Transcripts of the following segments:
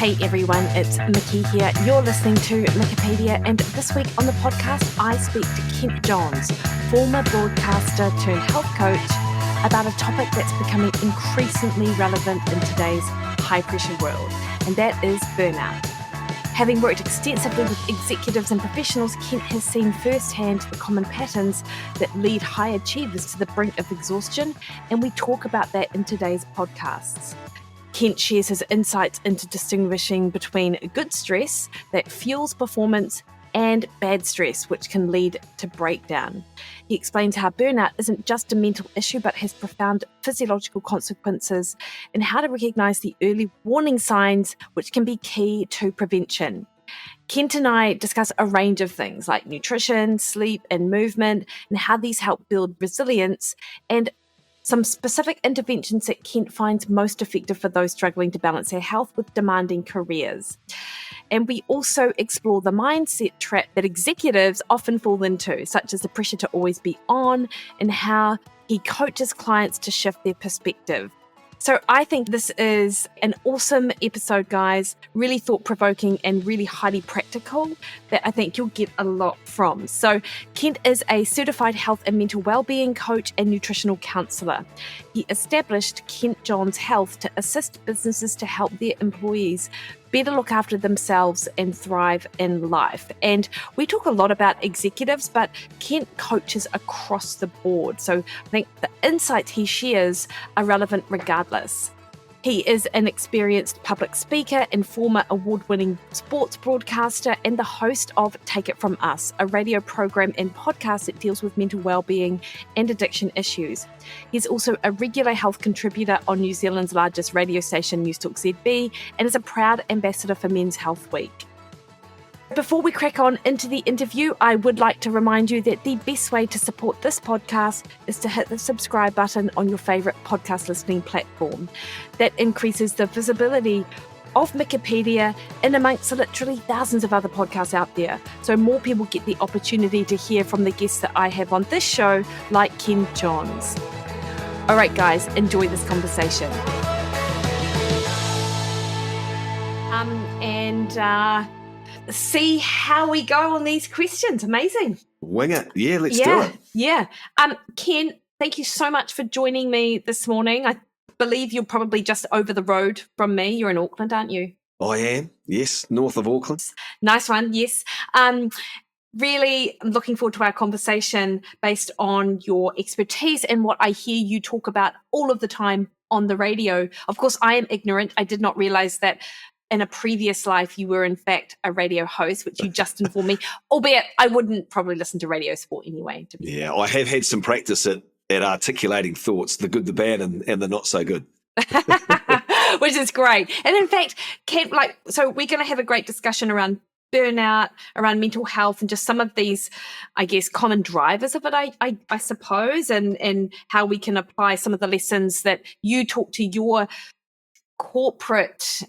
Hey everyone, it's Mikki here. You're listening to Wikipedia, and this week on the podcast, I speak to Kent Johns, former broadcaster turned health coach, about a topic that's becoming increasingly relevant in today's high-pressure world, and that is burnout. Having worked extensively with executives and professionals, Kent has seen firsthand the common patterns that lead high achievers to the brink of exhaustion, and we talk about that in today's podcasts. Kent shares his insights into distinguishing between good stress that fuels performance and bad stress, which can lead to breakdown. He explains how burnout isn't just a mental issue, but has profound physiological consequences, and how to recognise the early warning signs, which can be key to prevention. Kent and I discuss a range of things like nutrition, sleep, and movement, and how these help build resilience, and some specific interventions that Kent finds most effective for those struggling to balance their health with demanding careers. And we also explore the mindset trap that executives often fall into, such as the pressure to always be on, and how he coaches clients to shift their perspective. So I think this is an awesome episode, guys, really thought-provoking and really highly practical that I think you'll get a lot from. So Kent is a certified health and mental well-being coach and nutritional counsellor. He established Kent Johns Health to assist businesses to help their employees better look after themselves and thrive in life. And we talk a lot about executives, but Kent coaches across the board. So I think the insights he shares are relevant regardless. He is an experienced public speaker and former award-winning sports broadcaster and the host of Take It From Us, a radio program and podcast that deals with mental well-being and addiction issues. He's also a regular health contributor on New Zealand's largest radio station, Newstalk ZB, and is a proud ambassador for Men's Health Week. Before we crack on into the interview, I would like to remind you that the best way to support this podcast is to hit the subscribe button on your favourite podcast listening platform. That increases the visibility of Wikipedia in amongst literally thousands of other podcasts out there, so more people get the opportunity to hear from the guests that I have on this show, like Kent Johns. All right, guys, enjoy this conversation. See how we go on these questions. Amazing. Wing it. Yeah, let's do it. Yeah. Ken, thank you so much for joining me this morning. I believe you're probably just over the road from me. You're in Auckland, aren't you? I am, yes, north of Auckland. Nice one, yes. Really, I'm looking forward to our conversation based on your expertise and what I hear you talk about all of the time on the radio. Of course, I am ignorant. I did not realize that in a previous life, you were in fact a radio host, which you just informed me, albeit I wouldn't probably listen to radio sport anyway. Yeah, I have had some practice at articulating thoughts, the good, the bad, and the not so good. Which is great. And in fact, Kent, so we're going to have a great discussion around burnout, around mental health, and just some of these, I guess, common drivers of it, I suppose, and how we can apply some of the lessons that you talk to your corporate,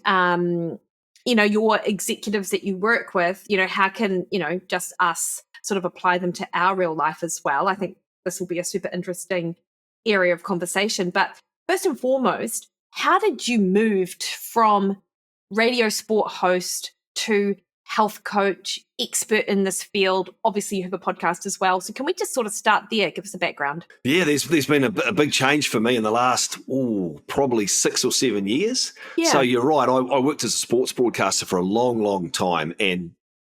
your executives that you work with, how can, just us sort of apply them to our real life as well. I think this will be a super interesting area of conversation. But first and foremost, how did you move from radio sport host to health coach, expert in this field? Obviously, you have a podcast as well. So can we just sort of start there? Give us a background. Yeah, there's been a big change for me in the last, probably 6 or 7 years. Yeah. So you're right. I worked as a sports broadcaster for a long, long time, and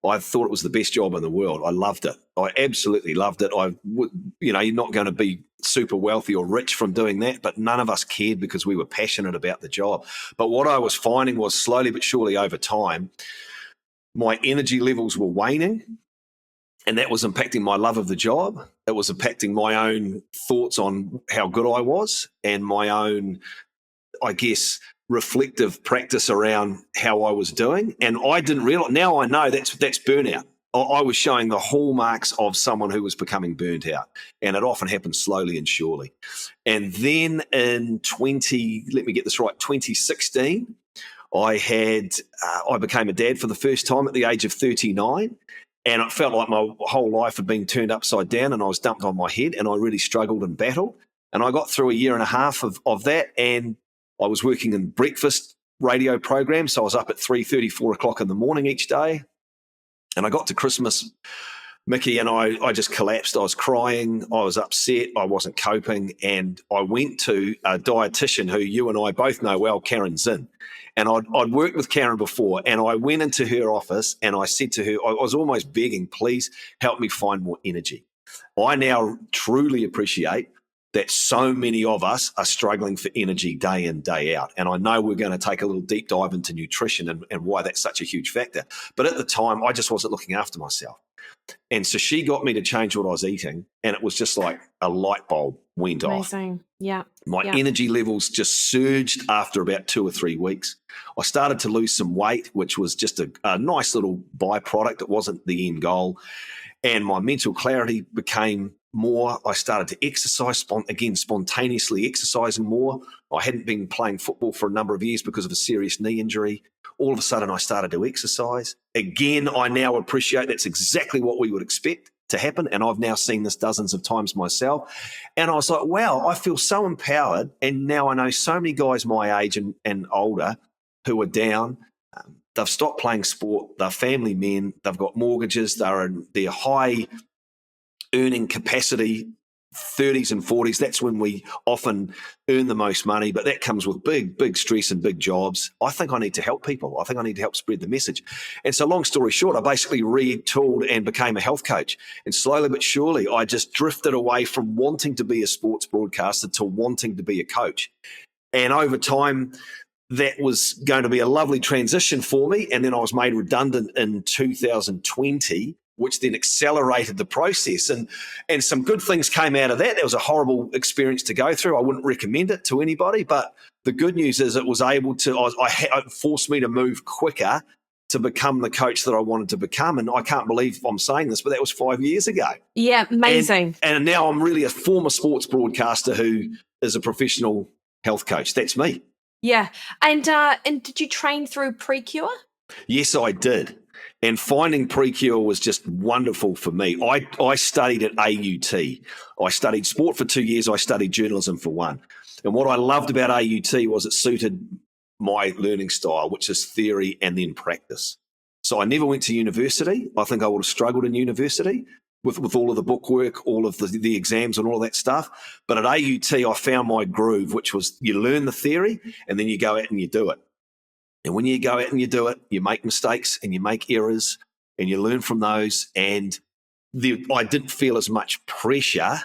I thought it was the best job in the world. I loved it. I absolutely loved it. You're not going to be super wealthy or rich from doing that, but none of us cared because we were passionate about the job. But what I was finding was slowly but surely over time, my energy levels were waning, and that was impacting my love of the job. It was impacting my own thoughts on how good I was and my own, I guess, reflective practice around how I was doing. And I didn't realize, now I know that's burnout. I was showing the hallmarks of someone who was becoming burnt out, and it often happens slowly and surely. And then in 2016, I became a dad for the first time at the age of 39, and it felt like my whole life had been turned upside down and I was dumped on my head, and I really struggled and battled. And I got through a year and a half of that, and I was working in breakfast radio program. So I was up at 3:30, 4 o'clock in the morning each day. And I got to Christmas, Mikki, and I just collapsed. I was crying. I was upset. I wasn't coping. And I went to a dietitian who you and I both know well, Karen Zinn. And I'd worked with Karen before, and I went into her office and I said to her, I was almost begging, please help me find more energy. I now truly appreciate that so many of us are struggling for energy day in, day out. And I know we're going to take a little deep dive into nutrition and why that's such a huge factor. But at the time, I just wasn't looking after myself. And so she got me to change what I was eating, and it was just like a light bulb went off. Amazing. Yeah. My energy levels just surged after about 2 or 3 weeks. I started to lose some weight, which was just a nice little byproduct. It wasn't the end goal. And my mental clarity became more. I started to exercise, spontaneously exercising more. I hadn't been playing football for a number of years because of a serious knee injury. All of a sudden, I started to exercise. Again, I now appreciate that's exactly what we would expect to happen. And I've now seen this dozens of times myself. And I was like, wow, I feel so empowered. And now I know so many guys my age and older who are down. They've stopped playing sport. They're family men. They've got mortgages. They're in their high earning capacity, 30s and 40s. That's when we often earn the most money, but that comes with big stress and big jobs. I think I need to help people. I think I need to help spread the message. And so long story short, I basically retooled and became a health coach. And slowly but surely, I just drifted away from wanting to be a sports broadcaster to wanting to be a coach. And over time, that was going to be a lovely transition for me. And then I was made redundant in 2020, which then accelerated the process. And some good things came out of that. That was a horrible experience to go through. I wouldn't recommend it to anybody. But the good news is it was able to, it forced me to move quicker to become the coach that I wanted to become. And I can't believe I'm saying this, but that was 5 years ago. Yeah, amazing. And now I'm really a former sports broadcaster who is a professional health coach. That's me. Yeah. And did you train through Precure? Yes, I did. And finding Precure was just wonderful for me. I studied at AUT. I studied sport for 2 years. I studied journalism for 1. And what I loved about AUT was it suited my learning style, which is theory and then practice. So I never went to university. I think I would have struggled in university with all of the bookwork, all of the exams and all of that stuff. But at AUT, I found my groove, which was you learn the theory and then you go out and you do it. And when you go out and you do it, you make mistakes and you make errors and you learn from those. And I didn't feel as much pressure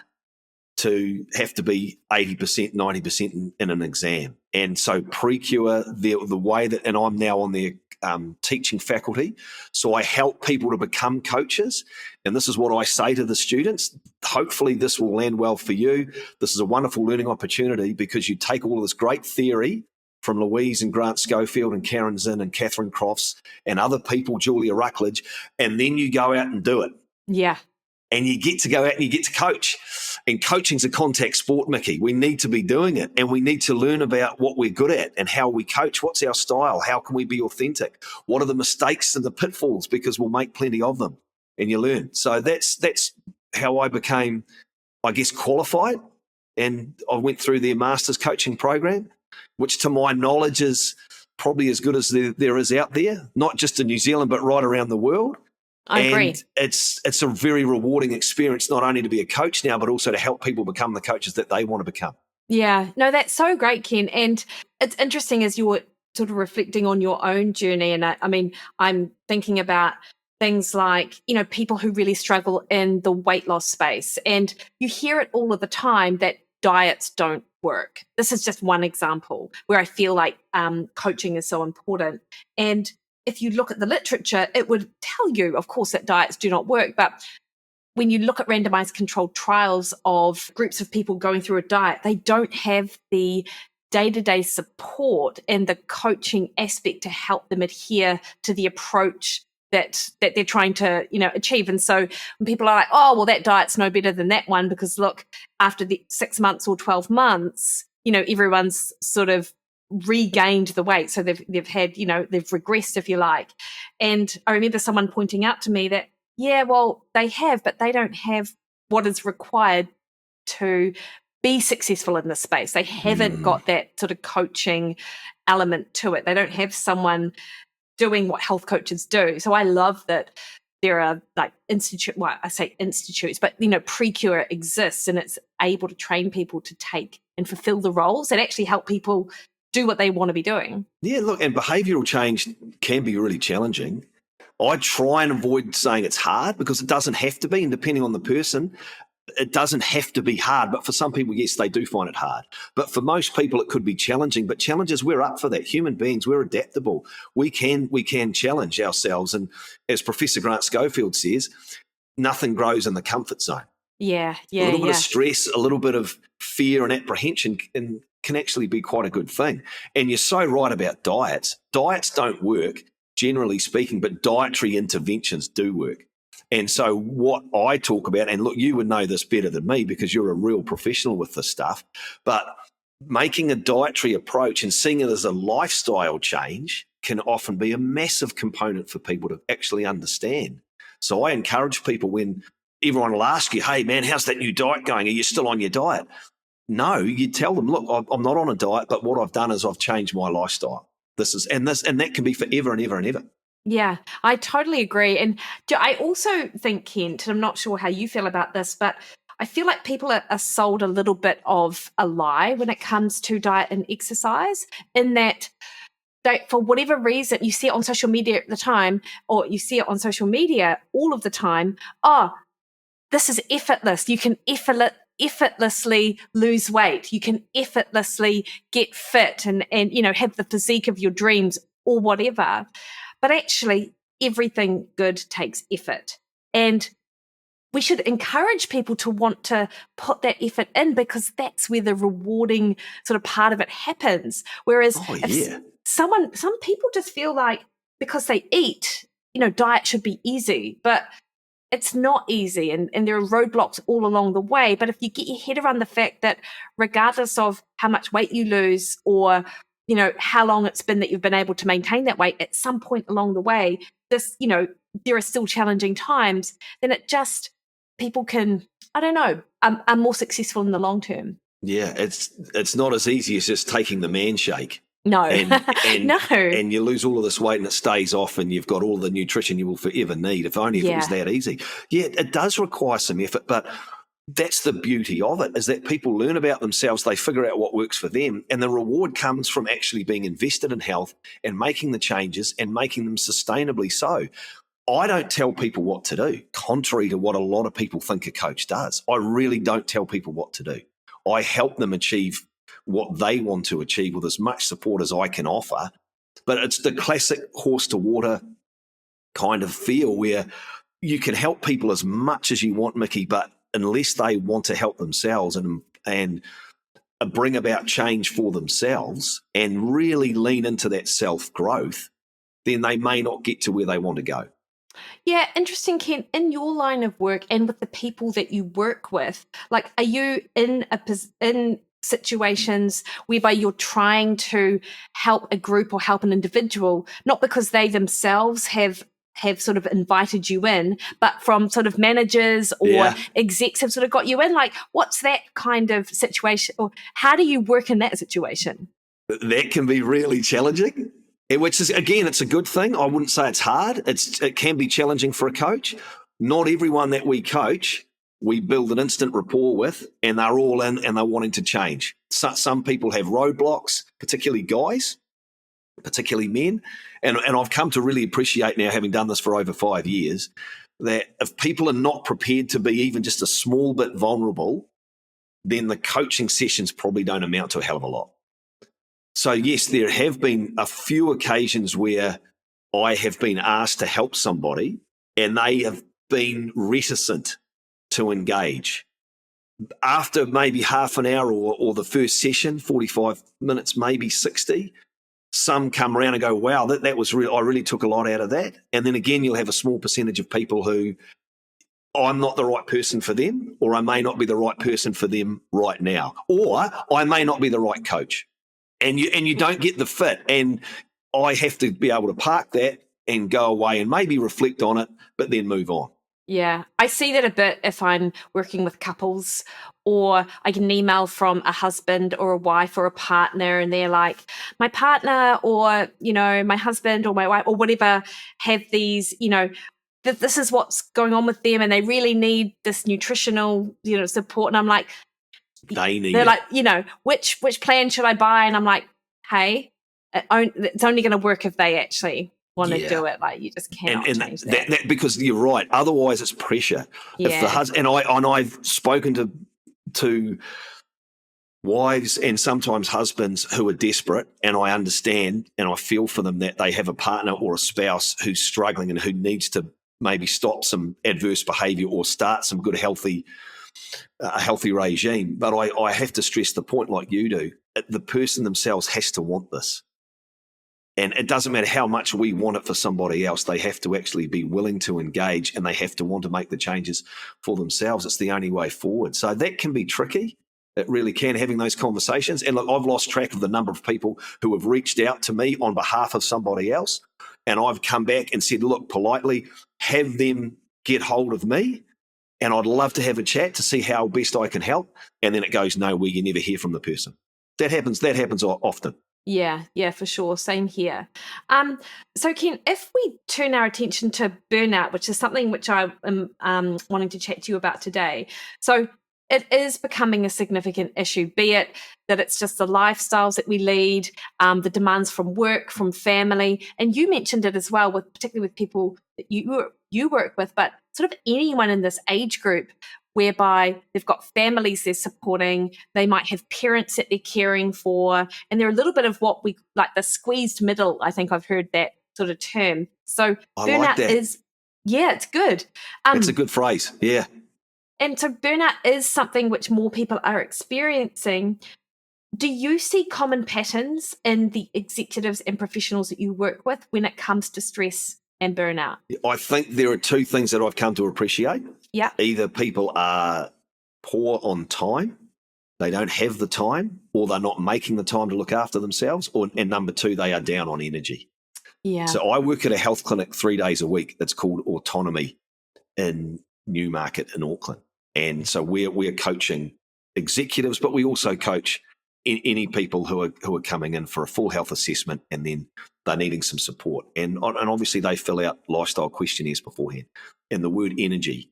to have to be 80%, 90% in an exam. And so Precure, the way that, and I'm now on their teaching faculty, so I help people to become coaches. And this is what I say to the students. Hopefully this will land well for you. This is a wonderful learning opportunity because you take all of this great theory from Louise and Grant Schofield and Karen Zinn and Catherine Crofts and other people, Julia Ruckledge, and then you go out and do it. Yeah. And you get to go out and you get to coach. And coaching's a contact sport, Mikki. We need to be doing it. And we need to learn about what we're good at and how we coach. What's our style? How can we be authentic? What are the mistakes and the pitfalls? Because we'll make plenty of them. And you learn. So that's how I became, I guess, qualified. And I went through their master's coaching program, which to my knowledge is probably as good as there is out there, not just in New Zealand, but right around the world. I agree. And it's a very rewarding experience, not only to be a coach now, but also to help people become the coaches that they want to become. Yeah, no, that's so great, Ken. And it's interesting as you're sort of reflecting on your own journey. And I mean, I'm thinking about things like, people who really struggle in the weight loss space. And you hear it all of the time that diets don't work. This is just one example where I feel like coaching is so important. And if you look at the literature, it would tell you, of course, that diets do not work. But when you look at randomized controlled trials of groups of people going through a diet, they don't have the day-to-day support and the coaching aspect to help them adhere to the approach that they're trying to, achieve. And so when people are like, oh, well, that diet's no better than that one, because look, after the 6 months or 12 months, everyone's sort of regained the weight. So they've had, they've regressed, if you like. And I remember someone pointing out to me that, yeah, well, they have, but they don't have what is required to be successful in this space. They haven't got that sort of coaching element to it. They don't have someone doing what health coaches do. So I love that there are like institutes, but Precure exists and it's able to train people to take and fulfill the roles and actually help people do what they want to be doing. Yeah, look, and behavioural change can be really challenging. I try and avoid saying it's hard because it doesn't have to be, and depending on the person, it doesn't have to be hard. But for some people, yes, they do find it hard. But for most people, it could be challenging. But challenges, we're up for that. Human beings, we're adaptable. We can challenge ourselves. And as Professor Grant Schofield says, nothing grows in the comfort zone. Yeah. A little bit of stress, a little bit of fear and apprehension can actually be quite a good thing. And you're so right about diets. Diets don't work, generally speaking, but dietary interventions do work. And so what I talk about, and look, you would know this better than me because you're a real professional with this stuff, but making a dietary approach and seeing it as a lifestyle change can often be a massive component for people to actually understand. So I encourage people when everyone will ask you, hey, man, how's that new diet going? Are you still on your diet? No, you tell them, look, I'm not on a diet, but what I've done is I've changed my lifestyle. And that can be forever and ever and ever. Yeah, I totally agree. And I also think, Kent, and I'm not sure how you feel about this, but I feel like people are sold a little bit of a lie when it comes to diet and exercise, in that for whatever reason, you see it on social media at the time, or you see it on social media all of the time, this is effortless. You can effortlessly lose weight. You can effortlessly get fit and have the physique of your dreams or whatever. But actually, everything good takes effort. And we should encourage people to want to put that effort in because that's where the rewarding sort of part of it happens. Whereas some people just feel like because they eat, diet should be easy. But it's not easy, and there are roadblocks all along the way. But if you get your head around the fact that regardless of how much weight you lose or how long it's been that you've been able to maintain that weight, at some point along the way, there are still challenging times, then people can, are more successful in the long term. Yeah, it's not as easy as just taking the man shake. No, no. No. And you lose all of this weight and it stays off and you've got all the nutrition you will forever need. If only it was that easy. Yeah, it does require some effort, but that's the beauty of it, is that people learn about themselves, they figure out what works for them, and the reward comes from actually being invested in health and making the changes and making them sustainably so. I don't tell people what to do, contrary to what a lot of people think a coach does. I really don't tell people what to do. I help them achieve what they want to achieve with as much support as I can offer. But it's the classic horse to water kind of feel where you can help people as much as you want, Mikki, but unless they want to help themselves and bring about change for themselves and really lean into that self-growth, then they may not get to where they want to go. Yeah, interesting, Ken. In your line of work and with the people that you work with, like, are you in situations whereby you're trying to help a group or help an individual, not because they themselves have sort of invited you in, but from sort of managers or execs have sort of got you in? Like, what's that kind of situation, or how do you work in that situation? That can be really challenging, which is, again, it's a good thing. I wouldn't say it's hard. It can be challenging for a coach. Not everyone that we coach, we build an instant rapport with, and they're all in and they're wanting to change. Some people have roadblocks, particularly guys, particularly men. And I've come to really appreciate now, having done this for over 5 years, that if people are not prepared to be even just a small bit vulnerable, then the coaching sessions probably don't amount to a hell of a lot. So yes, there have been a few occasions where I have been asked to help somebody and they have been reticent to engage. After maybe half an hour or the first session, 45 minutes, maybe 60, some come around and go, wow, that was real. I really took a lot out of that. And then again, you'll have a small percentage of people who I'm not the right person for them, or I may not be the right person for them right now, or I may not be the right coach. And you don't get the fit. And I have to be able to park that and go away and maybe reflect on it, but then move on. Yeah, I see that a bit if I'm working with couples or I get an email from a husband or a wife or a partner, and they're like, my partner or, my husband or my wife or whatever have these, this is what's going on with them, and they really need this nutritional, support. And I'm like, they're like, which plan should I buy? And I'm like, hey, it's only going to work if they actually want to do it. Like, you just cannot change that. Because you're right. Otherwise, it's pressure. Yeah. If the husband and I've spoken to wives and sometimes husbands who are desperate, and I understand and I feel for them that they have a partner or a spouse who's struggling and who needs to maybe stop some adverse behaviour or start some good healthy regime. But I have to stress the point, like you do, the person themselves has to want this. And it doesn't matter how much we want it for somebody else. They have to actually be willing to engage, and they have to want to make the changes for themselves. It's the only way forward. So that can be tricky. It really can, having those conversations. And look, I've lost track of the number of people who have reached out to me on behalf of somebody else. And I've come back and said, look, politely, have them get hold of me. And I'd love to have a chat to see how best I can help. And then it goes nowhere. You never hear from the person. That happens often. Yeah, for sure. Same here. So Ken, if we turn our attention to burnout, which is something which I am wanting to chat to you about today. So it is becoming a significant issue, be it that it's just the lifestyles that we lead, the demands from work, from family. And you mentioned it as well, particularly with people that you work with, but sort of anyone in this age group, whereby they've got families they're supporting, they might have parents that they're caring for, and they're a little bit of what we like the squeezed middle. I think I've heard that sort of term. So burnout like that. it's good. It's a good phrase, yeah. And so burnout is something which more people are experiencing. Do you see common patterns in the executives and professionals that you work with when it comes to stress and burnout? I think there are two things that I've come to appreciate. Yeah. Either people are poor on time, they don't have the time, or they're not making the time to look after themselves, and number two, they are down on energy. Yeah. So I work at a health clinic 3 days a week that's called Autonomy in Newmarket in Auckland. And so we're coaching executives, but we also coach any people who are coming in for a full health assessment, and then they're needing some support. And obviously they fill out lifestyle questionnaires beforehand. And the word energy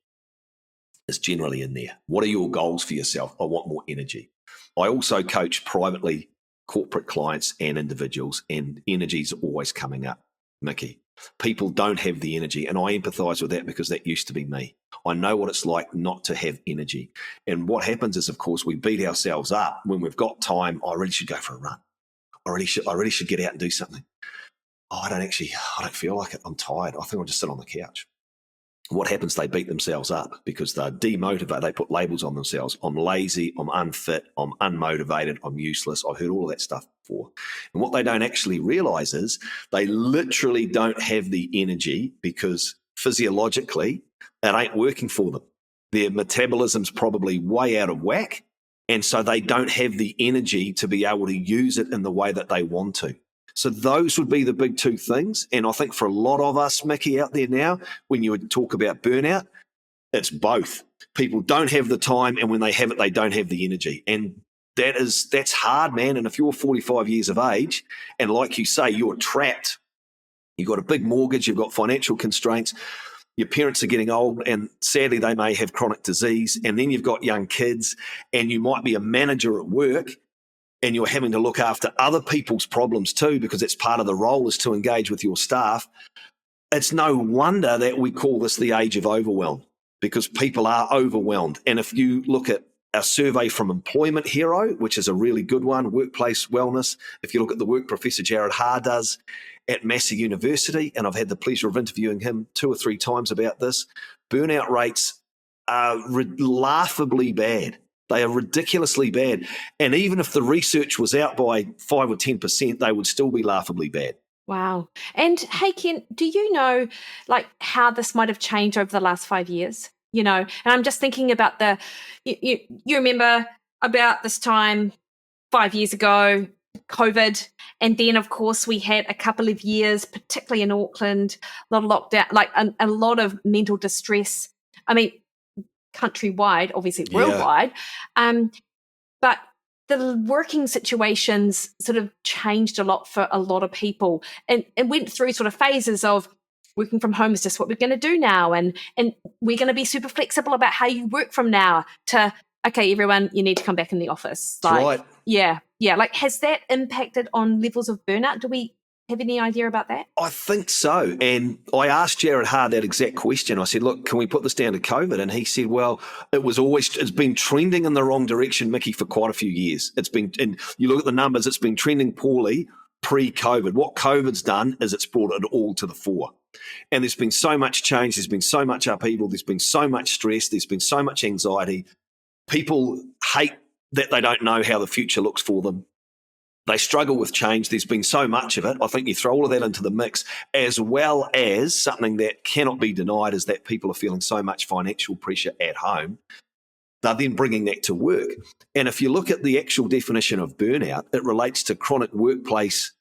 is generally in there. What are your goals for yourself? I want more energy. I also coach privately corporate clients and individuals, and energy is always coming up, Mikki. People don't have the energy, and I empathise with that because that used to be me. I know what it's like not to have energy. And what happens is, of course, we beat ourselves up when we've got time. I really should go for a run. I really should get out and do something. I don't feel like it. I'm tired. I think I'll just sit on the couch. What happens? They beat themselves up because they're demotivated. They put labels on themselves. I'm lazy, I'm unfit, I'm unmotivated, I'm useless. I've heard all of that stuff before. And what they don't actually realise is they literally don't have the energy because physiologically it ain't working for them. Their metabolism's probably way out of whack, and so they don't have the energy to be able to use it in the way that they want to. So those would be the big two things. And I think for a lot of us, Mikki, out there now, when you would talk about burnout, it's both. People don't have the time, and when they have it, they don't have the energy. And that's hard, man. And if you're 45 years of age, and like you say, you're trapped, you've got a big mortgage, you've got financial constraints, your parents are getting old, and sadly they may have chronic disease, and then you've got young kids, and you might be a manager at work, and you're having to look after other people's problems too, because it's part of the role is to engage with your staff. It's no wonder that we call this the age of overwhelm, because people are overwhelmed. And if you look at a survey from Employment Hero, which is a really good one, workplace wellness, if you look at the work Professor Jared Haar does at Massey University, and I've had the pleasure of interviewing him 2 or 3 times about this, burnout rates are laughably bad. They are ridiculously bad. And even if the research was out by 5 or 10%, they would still be laughably bad. Wow. And hey, Ken, do you know like how this might have changed over the last 5 years? And I'm just thinking about you remember about this time 5 years ago, COVID. And then, of course, we had a couple of years, particularly in Auckland, a lot of lockdown, like a lot of mental distress. I mean, countrywide, obviously Yeah. worldwide. But the working situations sort of changed a lot for a lot of people, and went through sort of phases of working from home is just what we're going to do now, and we're going to be super flexible about how you work from now, to okay, everyone, you need to come back in the office. That's right. Yeah. Like, has that impacted on levels of burnout? Do we have any idea about that? I think so. And I asked Jared Hard that exact question. I said, look, can we put this down to COVID? And he said, well, it's been trending in the wrong direction, Mikki, for quite a few years. And you look at the numbers, it's been trending poorly pre-COVID. What COVID's done is it's brought it all to the fore. And there's been so much change. There's been so much upheaval. There's been so much stress. There's been so much anxiety. People hate that they don't know how the future looks for them. They struggle with change. There's been so much of it. I think you throw all of that into the mix, as well as something that cannot be denied is that people are feeling so much financial pressure at home. They're then bringing that to work. And if you look at the actual definition of burnout, it relates to chronic workplace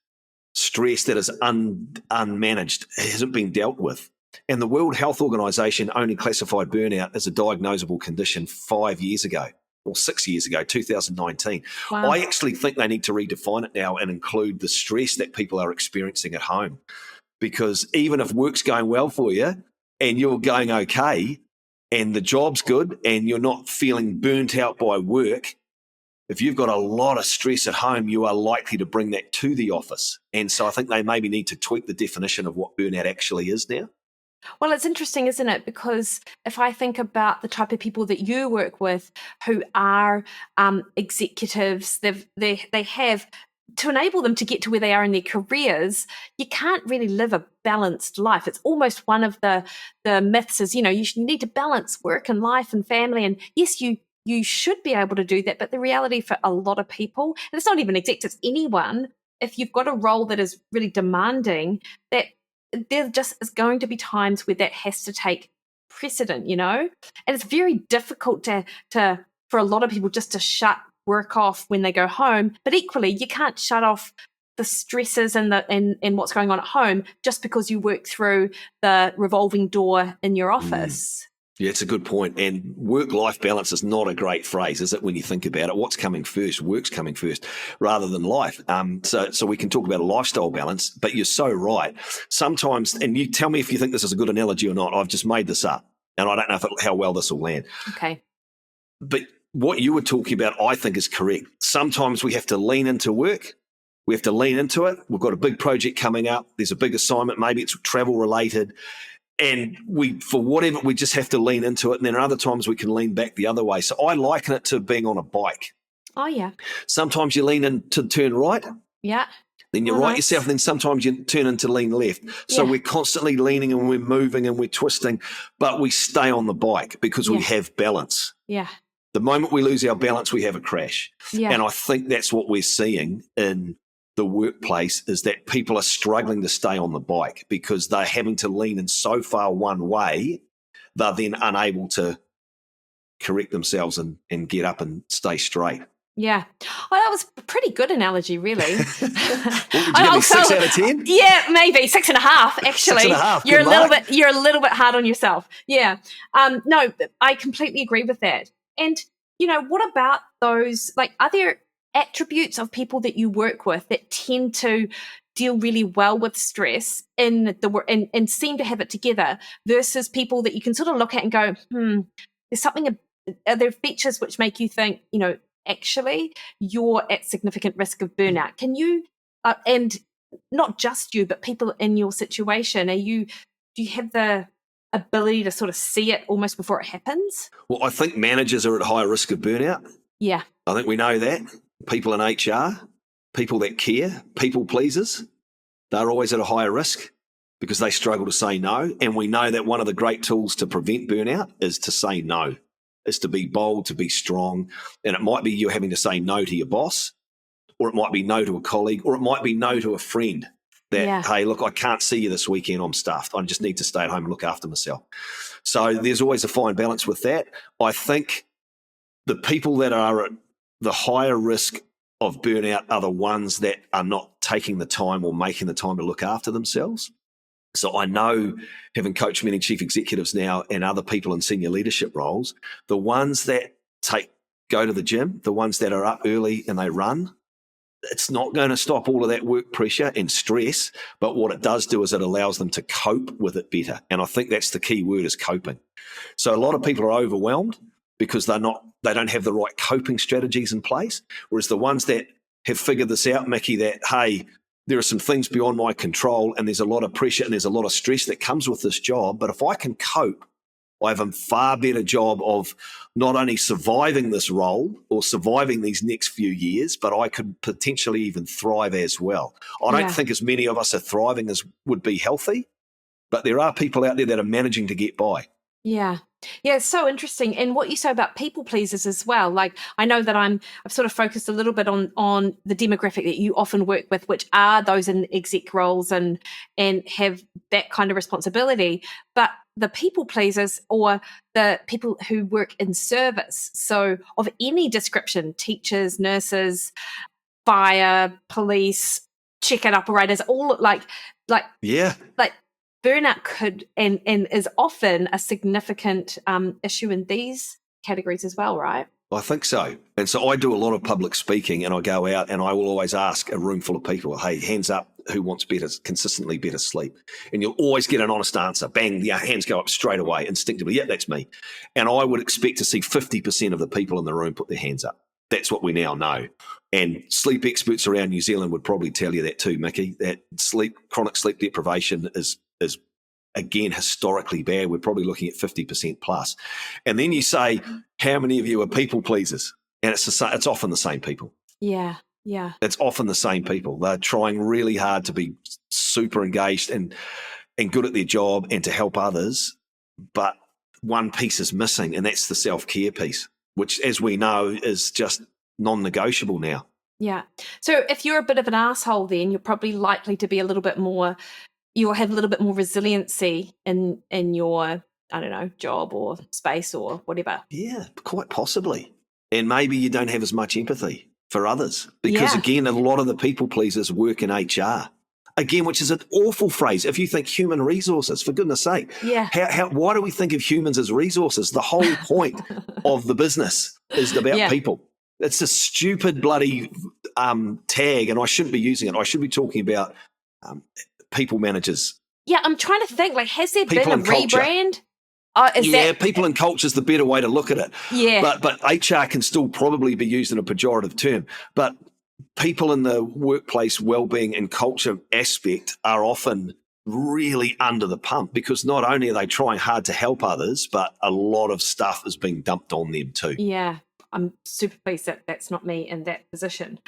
stress that is unmanaged, hasn't been dealt with. And the World Health Organization only classified burnout as a diagnosable condition 5 years ago. Or 6 years ago, 2019. Wow. I actually think they need to redefine it now and include the stress that people are experiencing at home. Because even if work's going well for you and you're going okay and the job's good and you're not feeling burnt out by work, if you've got a lot of stress at home, you are likely to bring that to the office. And so I think they maybe need to tweak the definition of what burnout actually is now. Well, it's interesting, isn't it? Because if I think about the type of people that you work with who are executives, they have, to enable them to get to where they are in their careers, you can't really live a balanced life. It's almost one of the myths is, you need to balance work and life and family. And yes, you should be able to do that. But the reality for a lot of people, and it's not even executives, anyone, if you've got a role that is really demanding, that there just is going to be times where that has to take precedent, and it's very difficult to for a lot of people just to shut work off when they go home. But equally, you can't shut off the stresses and what's going on at home just because you work through the revolving door in your office. Yeah, it's a good point. And work-life balance is not a great phrase, is it, when you think about it? What's coming first? Work's coming first rather than life. So we can talk about a lifestyle balance, but you're so right. Sometimes, and you tell me if you think this is a good analogy or not, I've just made this up, and I don't know how well this will land. Okay. But what you were talking about, I think, is correct. Sometimes we have to lean into work. We have to lean into it. We've got a big project coming up. There's a big assignment. Maybe it's travel-related. And we just have to lean into it. And then other times we can lean back the other way. So I liken it to being on a bike. Oh, yeah. Sometimes you lean in to turn right. Yeah. Then you right yourself. And then sometimes you turn in to lean left. So we're constantly leaning and we're moving and we're twisting, but we stay on the bike because we have balance. Yeah. The moment we lose our balance, we have a crash. Yeah. And I think that's what we're seeing in the workplace, is that people are struggling to stay on the bike because they're having to lean in so far one way, they're then unable to correct themselves and get up and stay straight. Yeah. Well, that was a pretty good analogy, really. What, would you give me 6 out of 10? Yeah, maybe 6.5. Actually, 6.5. You're a little bit hard on yourself. Yeah. No, I completely agree with that. And what about those? Like, are there attributes of people that you work with that tend to deal really well with stress in the work and seem to have it together, versus people that you can sort of look at and go, there's something. Are there features which make you think, actually you're at significant risk of burnout? Can you, and not just you, but people in your situation, do you have the ability to sort of see it almost before it happens? Well, I think managers are at higher risk of burnout. Yeah. I think we know that. People in HR, people that care, people pleasers, they're always at a higher risk because they struggle to say no. And we know that one of the great tools to prevent burnout is to say no, is to be bold, to be strong. And it might be you having to say no to your boss, or it might be no to a colleague, or it might be no to a friend that, hey, look, I can't see you this weekend, I'm stuffed. I just need to stay at home and look after myself. So there's always a fine balance with that. I think the people that are at the higher risk of burnout are the ones that are not taking the time or making the time to look after themselves. So I know, having coached many chief executives now and other people in senior leadership roles, the ones that go to the gym, the ones that are up early and they run, it's not going to stop all of that work pressure and stress, but what it does do is it allows them to cope with it better. And I think that's the key word, is coping. So a lot of people are overwhelmed because they don't have the right coping strategies in place, whereas the ones that have figured this out, Mikki, that, hey, there are some things beyond my control and there's a lot of pressure and there's a lot of stress that comes with this job, but if I can cope, I have a far better job of not only surviving this role or surviving these next few years, but I could potentially even thrive as well. I don't think as many of us are thriving as would be healthy, but there are people out there that are managing to get by. Yeah. Yeah, it's so interesting. And what you say about people pleasers as well. Like, I know that I've sort of focused a little bit on the demographic that you often work with, which are those in exec roles and have that kind of responsibility. But the people pleasers, or the people who work in service, so of any description, teachers, nurses, fire, police, check-in operators, all like burnout could and is often a significant issue in these categories as well, right? I think so. And so I do a lot of public speaking, and I go out and I will always ask a room full of people, hey, hands up, who wants consistently better sleep? And you'll always get an honest answer. Bang, the hands go up straight away, instinctively. Yeah, that's me. And I would expect to see 50% of the people in the room put their hands up. That's what we now know. And sleep experts around New Zealand would probably tell you that too, Mikki, that chronic sleep deprivation is again historically bad. We're probably looking at 50% plus. And then you say, how many of you are people pleasers? And it's often the same people. Yeah. It's often the same people. They're trying really hard to be super engaged and good at their job and to help others, but one piece is missing, and that's the self-care piece, which, as we know, is just non-negotiable now. Yeah. So if you're a bit of an asshole, then you're probably likely to be you'll have a little bit more resiliency in your, I don't know, job or space or whatever. Yeah, quite possibly. And maybe you don't have as much empathy for others because, again, a lot of the people pleasers work in HR. Again, which is an awful phrase. If you think human resources, for goodness sake, why do we think of humans as resources? The whole point of the business is about people. It's a stupid bloody tag, and I shouldn't be using it. I should be talking about people managers. Yeah, I'm trying to think, like, has there been a rebrand? People and culture is the better way to look at it. Yeah. But HR can still probably be used in a pejorative term. But people in the workplace well-being and culture aspect are often really under the pump because not only are they trying hard to help others, but a lot of stuff is being dumped on them too. Yeah. I'm super pleased that that's not me in that position.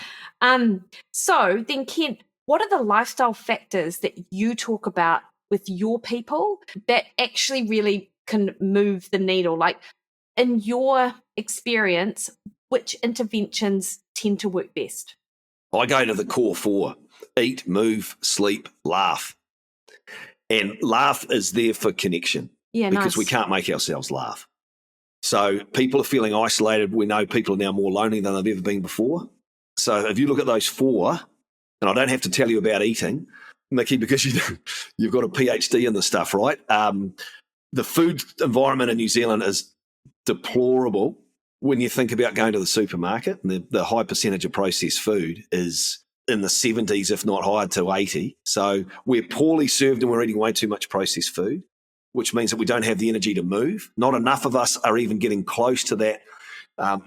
So then, Kent, what are the lifestyle factors that you talk about with your people that actually really can move the needle? Like, in your experience, which interventions tend to work best? I go to the core four: eat, move, sleep, laugh. And laugh is there for connection because we can't make ourselves laugh. So people are feeling isolated. We know people are now more lonely than they've ever been before. So if you look at those four, and I don't have to tell you about eating, Mikki, because you've got a PhD in this stuff, right? The food environment in New Zealand is deplorable when you think about going to the supermarket. The high percentage of processed food is in the 70s, if not higher to 80. So we're poorly served and we're eating way too much processed food, which means that we don't have the energy to move. Not enough of us are even getting close to that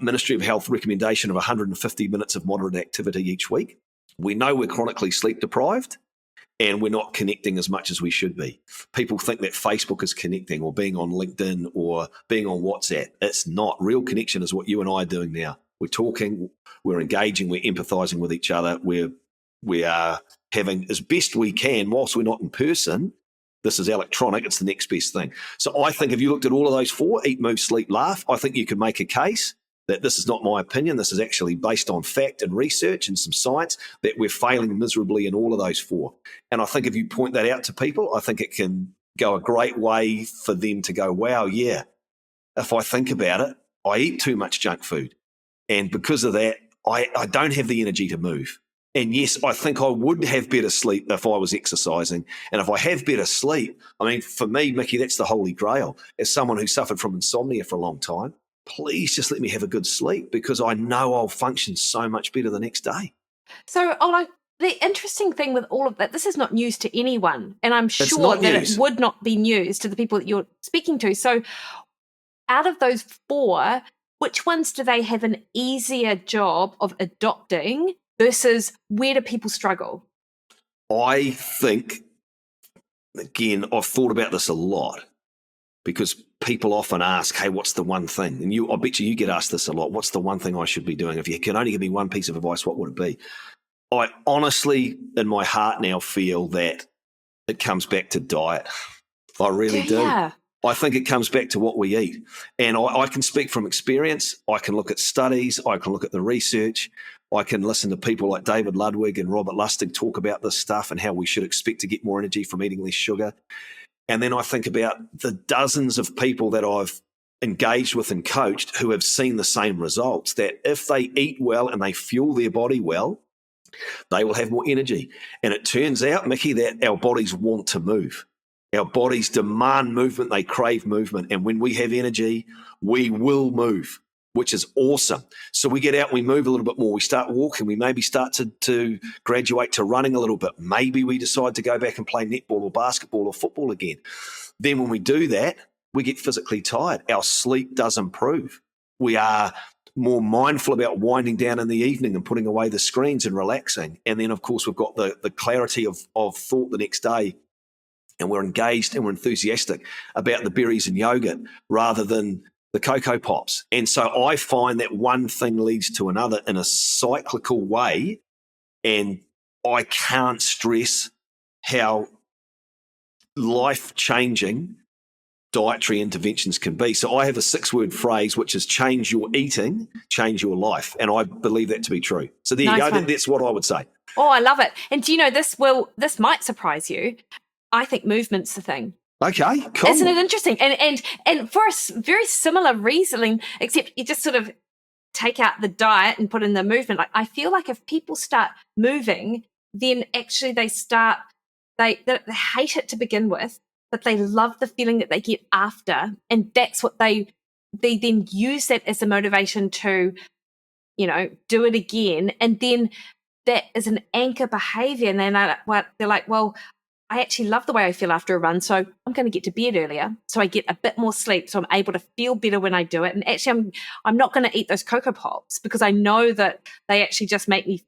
Ministry of Health recommendation of 150 minutes of moderate activity each week. We know we're chronically sleep deprived and we're not connecting as much as we should be. People think that Facebook is connecting or being on LinkedIn or being on WhatsApp. It's not. Real connection is what you and I are doing now. We're talking, we're engaging, we're empathizing with each other. We are having, as best we can, whilst we're not in person, this is electronic, it's the next best thing. So I think if you looked at all of those four, eat, move, sleep, laugh, I think you could make a case that this is not my opinion. This is actually based on fact and research and some science that we're failing miserably in all of those four. And I think if you point that out to people, I think it can go a great way for them to go, wow, yeah, if I think about it, I eat too much junk food. And because of that, I don't have the energy to move. And yes, I think I would have better sleep if I was exercising. And if I have better sleep, I mean, for me, Mikki, that's the holy grail. As someone who suffered from insomnia for a long time, please just let me have a good sleep, because I know I'll function so much better the next day. So, the interesting thing with all of that, this is not news to anyone, and I'm sure that news. it would not be news to the people that you're speaking to. So out of those 4, which ones do they have an easier job of adopting versus where do people struggle? I think, again, I've thought about this a lot, because people often ask, hey, what's the one thing? And I bet you get asked this a lot. What's the one thing I should be doing? If you can only give me one piece of advice, what would it be? I honestly, in my heart now, feel that it comes back to diet. I really do. Yeah. I think it comes back to what we eat. And I can speak from experience. I can look at studies. I can look at the research. I can listen to people like David Ludwig and Robert Lustig talk about this stuff and how we should expect to get more energy from eating less sugar. And then I think about the dozens of people that I've engaged with and coached who have seen the same results, that if they eat well and they fuel their body well, they will have more energy. And it turns out, Mikki, that our bodies want to move. Our bodies demand movement. They crave movement. And when we have energy, we will move, which is awesome. So we get out, we move a little bit more. We start walking. We maybe start to graduate to running a little bit. Maybe we decide to go back and play netball or basketball or football again. Then when we do that, we get physically tired. Our sleep does improve. We are more mindful about winding down in the evening and putting away the screens and relaxing. And then, of course, we've got the clarity of thought the next day, and we're engaged and we're enthusiastic about the berries and yogurt rather than the Cocoa Pops. And so I find that one thing leads to another in a cyclical way, and I can't stress how life-changing dietary interventions can be. So I have a 6-word phrase, which is change your eating, change your life. And I believe that to be true. So there you go. That's what I would say. Oh, I love it. And do you know, this might surprise you. I think movement's the thing. Okay, cool. Isn't it interesting? And for a very similar reasoning, except you just sort of take out the diet and put in the movement. Like, I feel like if people start moving, then actually they hate it to begin with, but they love the feeling that they get after. And that's what they then use that as a motivation to, do it again. And then that is an anchor behavior. And then they're like, well, I actually love the way I feel after a run, so I'm going to get to bed earlier, so I get a bit more sleep, so I'm able to feel better when I do it. And actually, I'm not going to eat those Cocoa Pops because I know that they actually just make me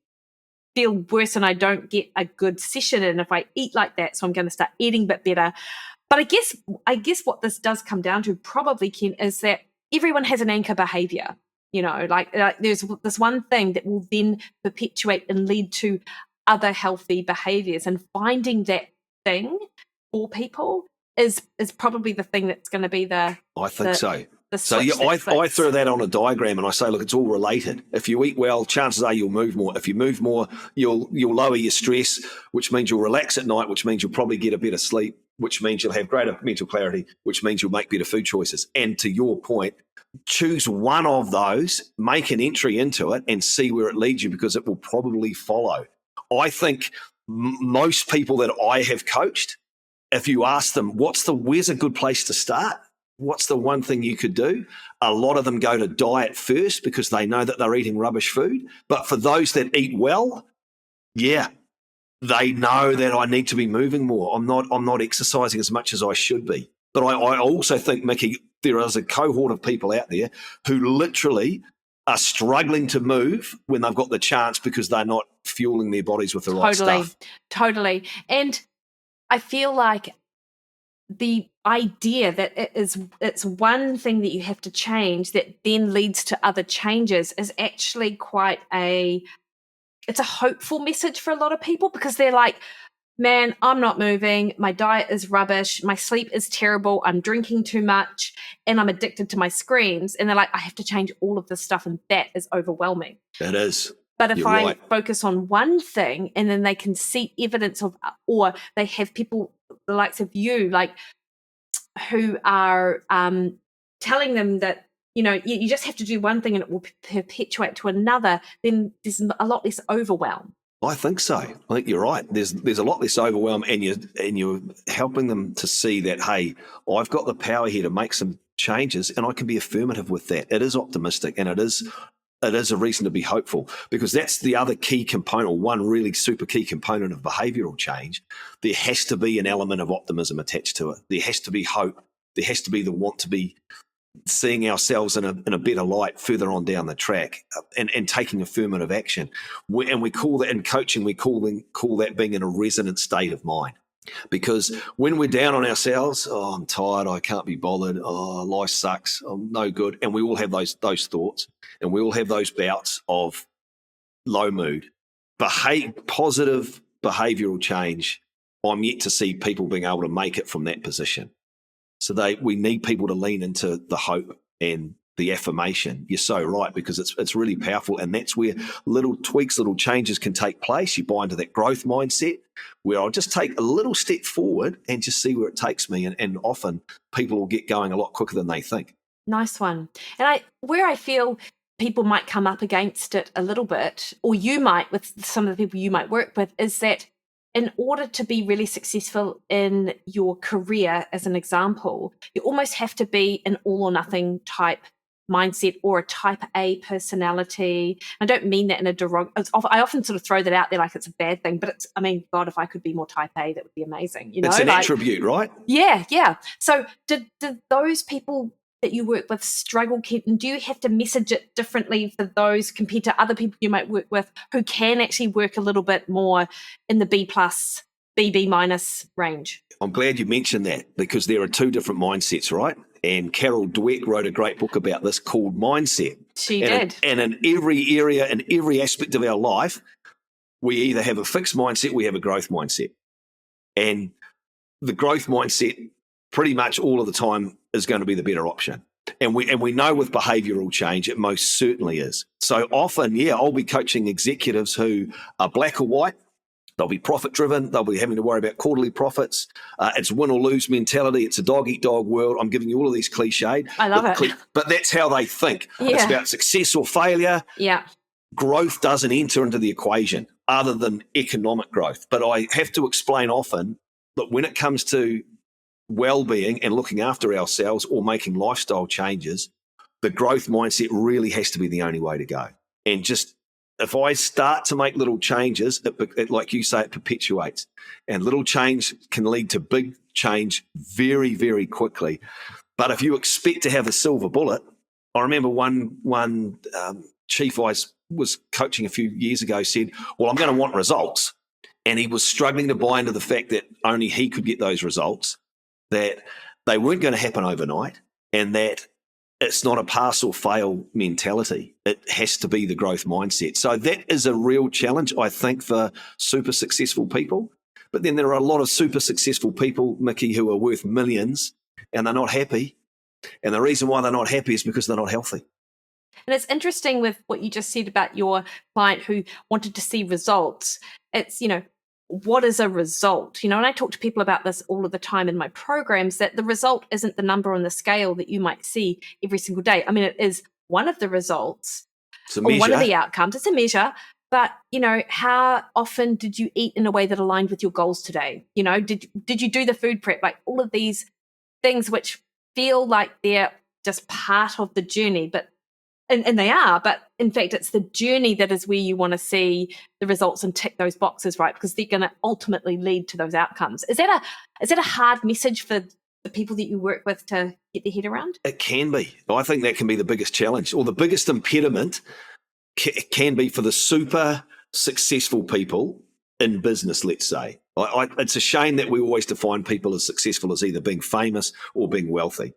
feel worse and I don't get a good session in if I eat like that, so I'm going to start eating a bit better. But I guess what this does come down to probably, Ken, is that everyone has an anchor behavior. Like there's this one thing that will then perpetuate and lead to other healthy behaviors, and finding that thing for people is probably the thing that's going to be the I throw that on a diagram and I say, look, it's all related. If you eat well, chances are you'll move more. If you move more, you'll lower your stress, which means you'll relax at night, which means you'll probably get a better sleep, which means you'll have greater mental clarity, which means you'll make better food choices. And to your point, choose one of those, make an entry into it and see where it leads you, because it will probably follow. I think most people that I have coached, if you ask them, where's a good place to start? What's the one thing you could do? A lot of them go to diet first because they know that they're eating rubbish food. But for those that eat well, yeah, they know that I need to be moving more. I'm not exercising as much as I should be. But I also think, Mikki, there is a cohort of people out there who literally are struggling to move when they've got the chance because they're not fueling their bodies with the right stuff. Totally. And I feel like the idea that it's one thing that you have to change that then leads to other changes is actually it's a hopeful message for a lot of people, because they're like, man, I'm not moving, my diet is rubbish, my sleep is terrible, I'm drinking too much, and I'm addicted to my screens. And they're like, I have to change all of this stuff, and that is overwhelming. It is. But if I focus on one thing, and then they can see evidence of, or they have people the likes of you, like, who are telling them that, you just have to do one thing and it will perpetuate to another, then there's a lot less overwhelm. I think so. I think you're right. There's a lot less overwhelm, and you're helping them to see that, hey, I've got the power here to make some changes, and I can be affirmative with that. It is optimistic, and it is a reason to be hopeful, because that's the other key component, or one really super key component of behavioural change. There has to be an element of optimism attached to it. There has to be hope. There has to be the want to be seeing ourselves in a better light further on down the track, and taking affirmative action. And we call that in coaching, we call that being in a resonant state of mind. Because when we're down on ourselves, oh, I'm tired, I can't be bothered, oh, life sucks, I'm no good, and we all have those thoughts, and we all have those bouts of low mood. Positive behavioural change, I'm yet to see people being able to make it from that position. So we need people to lean into the hope and the affirmation. You're so right, because it's really powerful, and that's where little tweaks, little changes can take place. You buy into that growth mindset where I'll just take a little step forward and just see where it takes me, and often people will get going a lot quicker than they think. Nice one. And where I feel people might come up against it a little bit, or you might with some of the people you might work with, is that in order to be really successful in your career, as an example, you almost have to be an all or nothing type mindset, or a type A personality. I don't mean that in a I often sort of throw that out there like it's a bad thing, but God, if I could be more type A, that would be amazing. It's an attribute, right? Yeah. So did those people that you work with struggle, Kent, and do you have to message it differently for those compared to other people you might work with who can actually work a little bit more in the B+, BB- range? I'm glad you mentioned that, because there are two different mindsets, right? And Carol Dweck wrote a great book about this called Mindset. She did. And in every area, in every aspect of our life, we either have a fixed mindset, we have a growth mindset. And the growth mindset pretty much all of the time is going to be the better option. And we know with behavioural change, it most certainly is. So often, I'll be coaching executives who are black or white. They'll be profit-driven. They'll be having to worry about quarterly profits. It's win or lose mentality. It's a dog-eat-dog world. I'm giving you all of these cliched. I love it. But that's how they think. Yeah. It's about success or failure. Yeah. Growth doesn't enter into the equation other than economic growth. But I have to explain often that when it comes to well-being and looking after ourselves or making lifestyle changes, the growth mindset really has to be the only way to go. And just if I start to make little changes, it, like you say, it perpetuates. And little change can lead to big change very, very quickly. But if you expect to have a silver bullet, I remember one chief I was coaching a few years ago said, well, I'm going to want results. And he was struggling to buy into the fact that only he could get those results, that they weren't going to happen overnight, and that it's not a pass or fail mentality. It has to be the growth mindset. So that is a real challenge, I think, for super successful people. But then there are a lot of super successful people, Mikki, who are worth millions, and they're not happy. And the reason why they're not happy is because they're not healthy. And it's interesting with what you just said about your client who wanted to see results. It's, what is a result? And I talk to people about this all of the time in my programs, that the result isn't the number on the scale that you might see every single day. I mean, it is one of the results, It's a measure. or one of the outcomes. It's a measure. But, how often did you eat in a way that aligned with your goals today? Did you do the food prep? Like all of these things which feel like they're just part of the journey, but and they are, but in fact, it's the journey that is where you want to see the results and tick those boxes, right? Because they're going to ultimately lead to those outcomes. Is that a hard message for the people that you work with to get their head around? It can be. I think that can be the biggest challenge, or the biggest impediment can be for the super successful people in business, let's say. It's a shame that we always define people as successful as either being famous or being wealthy.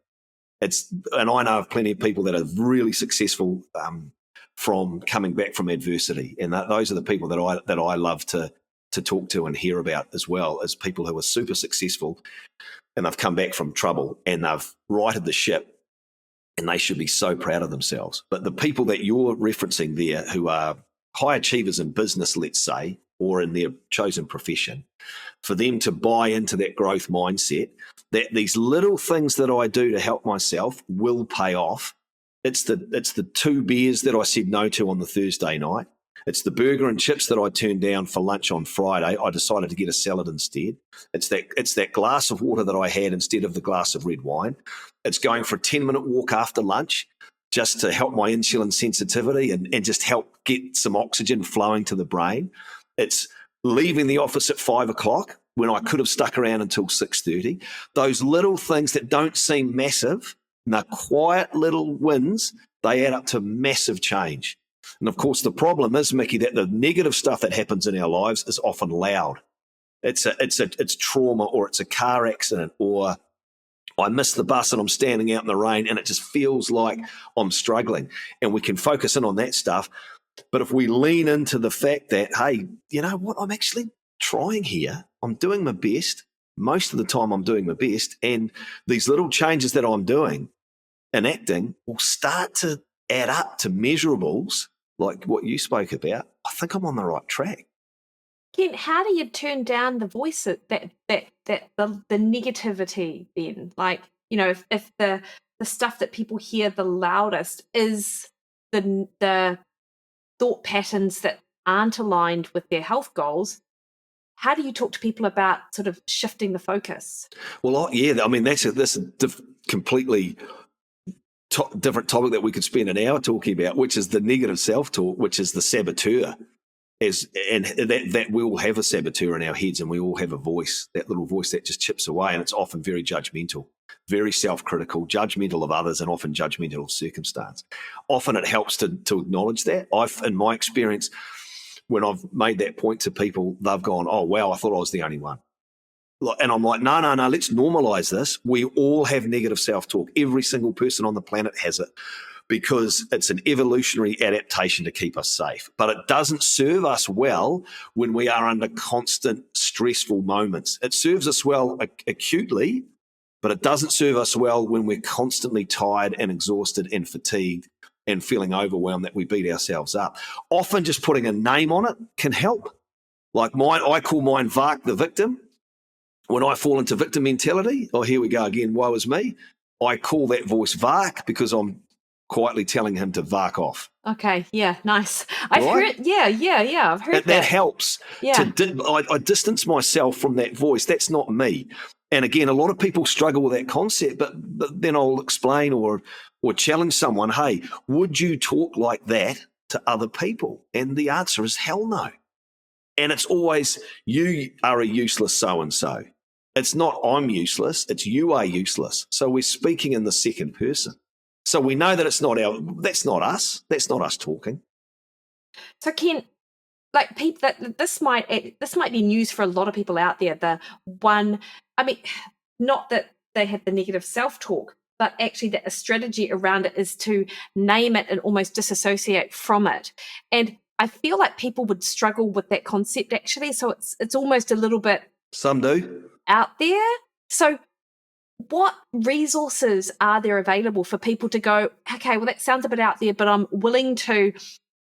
And I know of plenty of people that are really successful from coming back from adversity, and those are the people that I love to talk to and hear about, as well as people who are super successful and they've come back from trouble and they've righted the ship, and they should be so proud of themselves. But the people that you're referencing there, who are high achievers in business, let's say, or in their chosen profession, for them to buy into that growth mindset, that these little things that I do to help myself will pay off. It's the 2 beers that I said no to on the Thursday night. It's the burger and chips that I turned down for lunch on Friday. I decided to get a salad instead. It's that glass of water that I had instead of the glass of red wine. It's going for a 10-minute walk after lunch just to help my insulin sensitivity and just help get some oxygen flowing to the brain. It's leaving the office at 5 o'clock when I could have stuck around until 6:30. Those little things that don't seem massive, and they're quiet little wins, they add up to massive change. And of course, the problem is, Mikki, that the negative stuff that happens in our lives is often loud. It's trauma, or it's a car accident, or I missed the bus and I'm standing out in the rain and it just feels like I'm struggling. And we can focus in on that stuff. But if we lean into the fact that, hey, you know what, I'm actually trying here. I'm doing my best. Most of the time I'm doing my best. And these little changes that I'm doing, enacting, will start to add up to measurables like what you spoke about. I think I'm on the right track. Kent, how do you turn down the voice the negativity then? Like, you know, if the stuff that people hear the loudest is the thought patterns that aren't aligned with their health goals, how do you talk to people about sort of shifting the focus? Well, yeah, I mean, that's a completely different topic that we could spend an hour talking about, which is the negative self-talk, which is the saboteur. And that we all have a saboteur in our heads, and we all have a voice, that little voice that just chips away, and it's often very judgmental, very self-critical, judgmental of others, and often judgmental of circumstance. Often it helps to acknowledge that. In my experience, when I've made that point to people, they've gone, oh, wow, I thought I was the only one. And I'm like, no, let's normalize this. We all have negative self-talk. Every single person on the planet has it, because it's an evolutionary adaptation to keep us safe. But it doesn't serve us well when we are under constant stressful moments. It serves us well acutely, but it doesn't serve us well when we're constantly tired and exhausted and fatigued and feeling overwhelmed that we beat ourselves up. Often just putting a name on it can help. Like mine, I call mine Vark the victim. When I fall into victim mentality, oh, here we go again, woe is me, I call that voice Vark because I'm quietly telling him to vark off. Okay, yeah, nice. I've heard, I've heard that helps. Yeah. I distance myself from that voice. That's not me. And again, a lot of people struggle with that concept, but then I'll explain or challenge someone, hey, would you talk like that to other people? And the answer is hell no. And it's always, you are a useless so-and-so. It's not I'm useless, it's you are useless. So we're speaking in the second person. So we know that that's not us. That's not us talking. So Ken, like people, this might be news for a lot of people out there. Not that they have the negative self-talk, but actually that a strategy around it is to name it and almost disassociate from it. And I feel like people would struggle with that concept actually. So it's almost a little bit, some do, out there. So what resources are there available for people to go, okay, well, that sounds a bit out there, but I'm willing to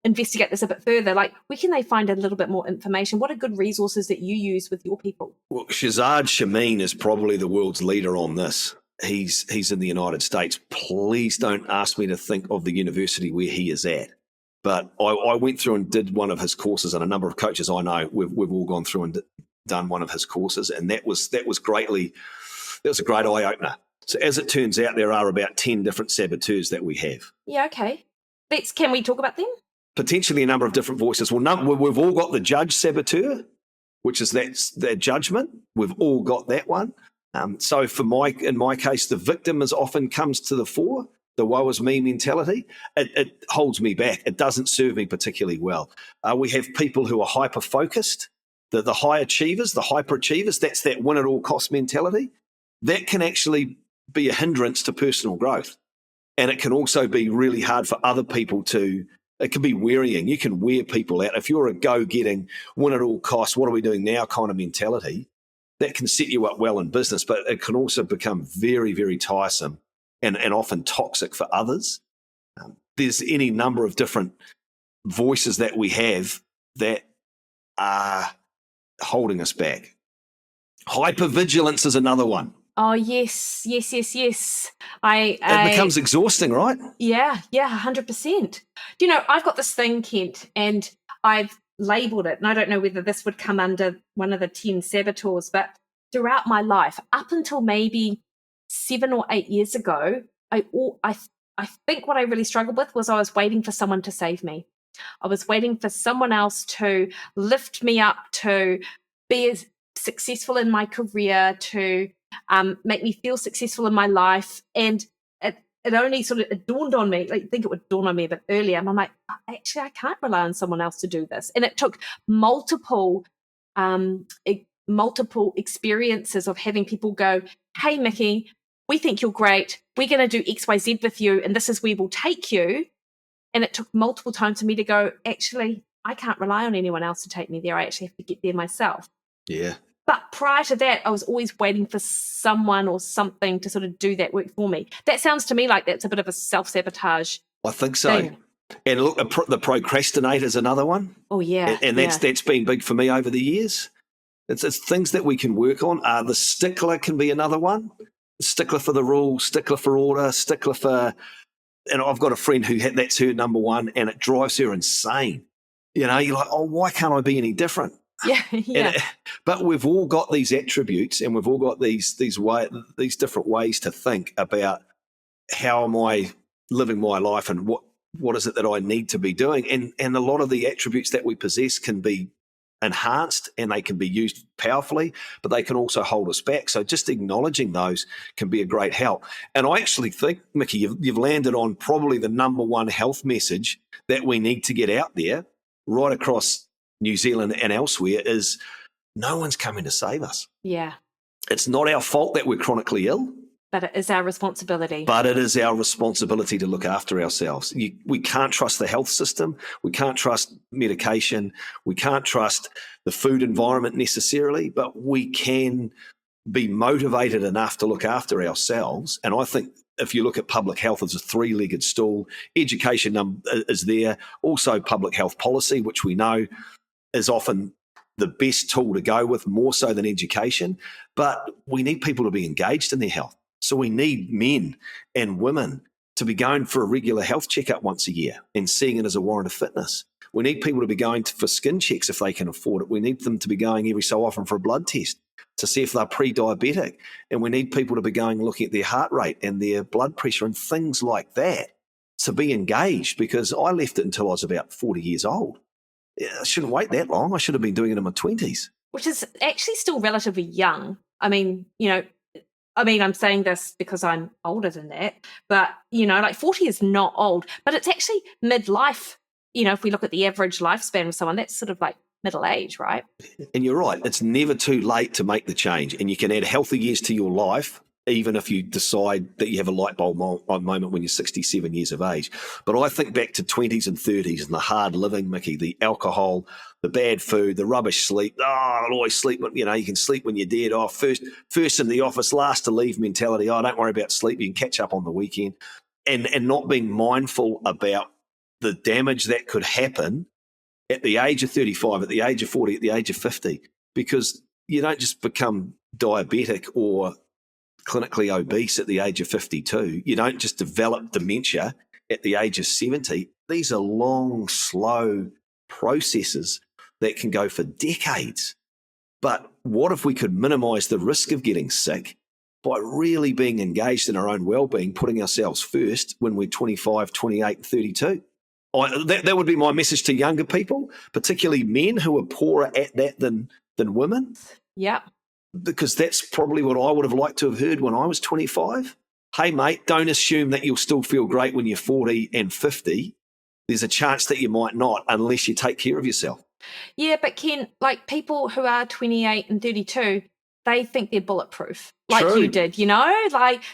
investigate this a bit further? Like, where can they find a little bit more information? What are good resources that you use with your people? Well, Shazad Shamin is probably the world's leader on this. He's in the United States. Please don't ask me to think of the university where he is at. But I went through and did one of his courses, and a number of coaches I know, we've all gone through and done one of his courses, and that was a great eye-opener. So as it turns out, there are about 10 different saboteurs that we have. Yeah, okay. Can we talk about them? Potentially a number of different voices. Well, we've all got the judge saboteur, which is that judgment. We've all got that one. So in my case, the victim often comes to the fore. The woe is me mentality. It holds me back. It doesn't serve me particularly well. We have people who are hyper-focused, the high achievers, the hyper-achievers. That's that win-at-all-cost mentality. That can actually be a hindrance to personal growth. And it can also be really hard for other people it can be wearying. You can wear people out. If you're a go-getting, win-at-all-costs, what are we doing now kind of mentality, that can set you up well in business, but it can also become very, very tiresome and often toxic for others. There's any number of different voices that we have that are holding us back. Hypervigilance is another one. Oh, yes. It becomes exhausting, right? Yeah, 100%. You know, I've got this thing, Kent, and I've labeled it, and I don't know whether this would come under one of the 10 saboteurs, but throughout my life, up until maybe 7 or 8 years ago, I think what I really struggled with was I was waiting for someone to save me. I was waiting for someone else to lift me up, to be as successful in my career, to make me feel successful in my life. And it only it dawned on me, I think it would dawn on me a bit earlier. And I'm like, actually, I can't rely on someone else to do this. And it took multiple experiences of having people go, hey, Mikki, we think you're great. We're going to do X, Y, Z with you. And this is where we'll take you. And it took multiple times for me to go, actually, I can't rely on anyone else to take me there. I actually have to get there myself. Yeah. But prior to that, I was always waiting for someone or something to sort of do that work for me. That sounds to me like that's a bit of a self-sabotage. I think so. thing. And look, the procrastinator is another one. Oh, yeah. And that's been big for me over the years. It's things that we can work on. The stickler can be another one. Stickler for the rule, stickler for order, stickler for... And I've got a friend that's her number one, and it drives her insane. You're like, oh, why can't I be any different? Yeah, yeah. But we've all got these attributes, and we've all got these different ways to think about how am I living my life, and what is it that I need to be doing. And a lot of the attributes that we possess can be enhanced, and they can be used powerfully, but they can also hold us back. So just acknowledging those can be a great help. And I actually think, Mikki, you've landed on probably the number one health message that we need to get out there right across New Zealand and elsewhere is no one's coming to save us. Yeah. It's not our fault that we're chronically ill. But it is our responsibility. But it is our responsibility to look after ourselves. We can't trust the health system. We can't trust medication. We can't trust the food environment necessarily, but we can be motivated enough to look after ourselves. And I think if you look at public health as a three-legged stool, education is there. Also public health policy, which we know is often the best tool to go with, more so than education. But we need people to be engaged in their health. So we need men and women to be going for a regular health checkup once a year and seeing it as a warrant of fitness. We need people to be going for skin checks if they can afford it. We need them to be going every so often for a blood test to see if they're pre-diabetic. And we need people to be going and looking at their heart rate and their blood pressure and things like that to be engaged, because I left it until I was about 40 years old. I shouldn't wait that long. I should have been doing it in my 20s. Which is actually still relatively young. I'm saying this because I'm older than that, but, 40 is not old, but it's actually midlife. If we look at the average lifespan of someone, that's sort of like middle age, right? And you're right. It's never too late to make the change, and you can add healthy years to your life, even if you decide that you have a light bulb moment when you're 67 years of age. But I think back to 20s and 30s and the hard living, Mikki, the alcohol, the bad food, the rubbish sleep. Oh, I'll always sleep. You can sleep when you're dead. Oh, first in the office, last to leave mentality. Oh, don't worry about sleep. You can catch up on the weekend. And not being mindful about the damage that could happen at the age of 35, at the age of 40, at the age of 50, because you don't just become diabetic or clinically obese at the age of 52. You don't just develop dementia at the age of 70. These are long, slow processes that can go for decades. But what if we could minimise the risk of getting sick by really being engaged in our own well-being, putting ourselves first when we're 25, 28, and 32? That would be my message to younger people, particularly men who are poorer at that than women. Yeah. Because that's probably what I would have liked to have heard when I was 25. Hey, mate, don't assume that you'll still feel great when you're 40 and 50. There's a chance that you might not unless you take care of yourself. Yeah, but Ken, like people who are 28 and 32, they think they're bulletproof, like True. you did,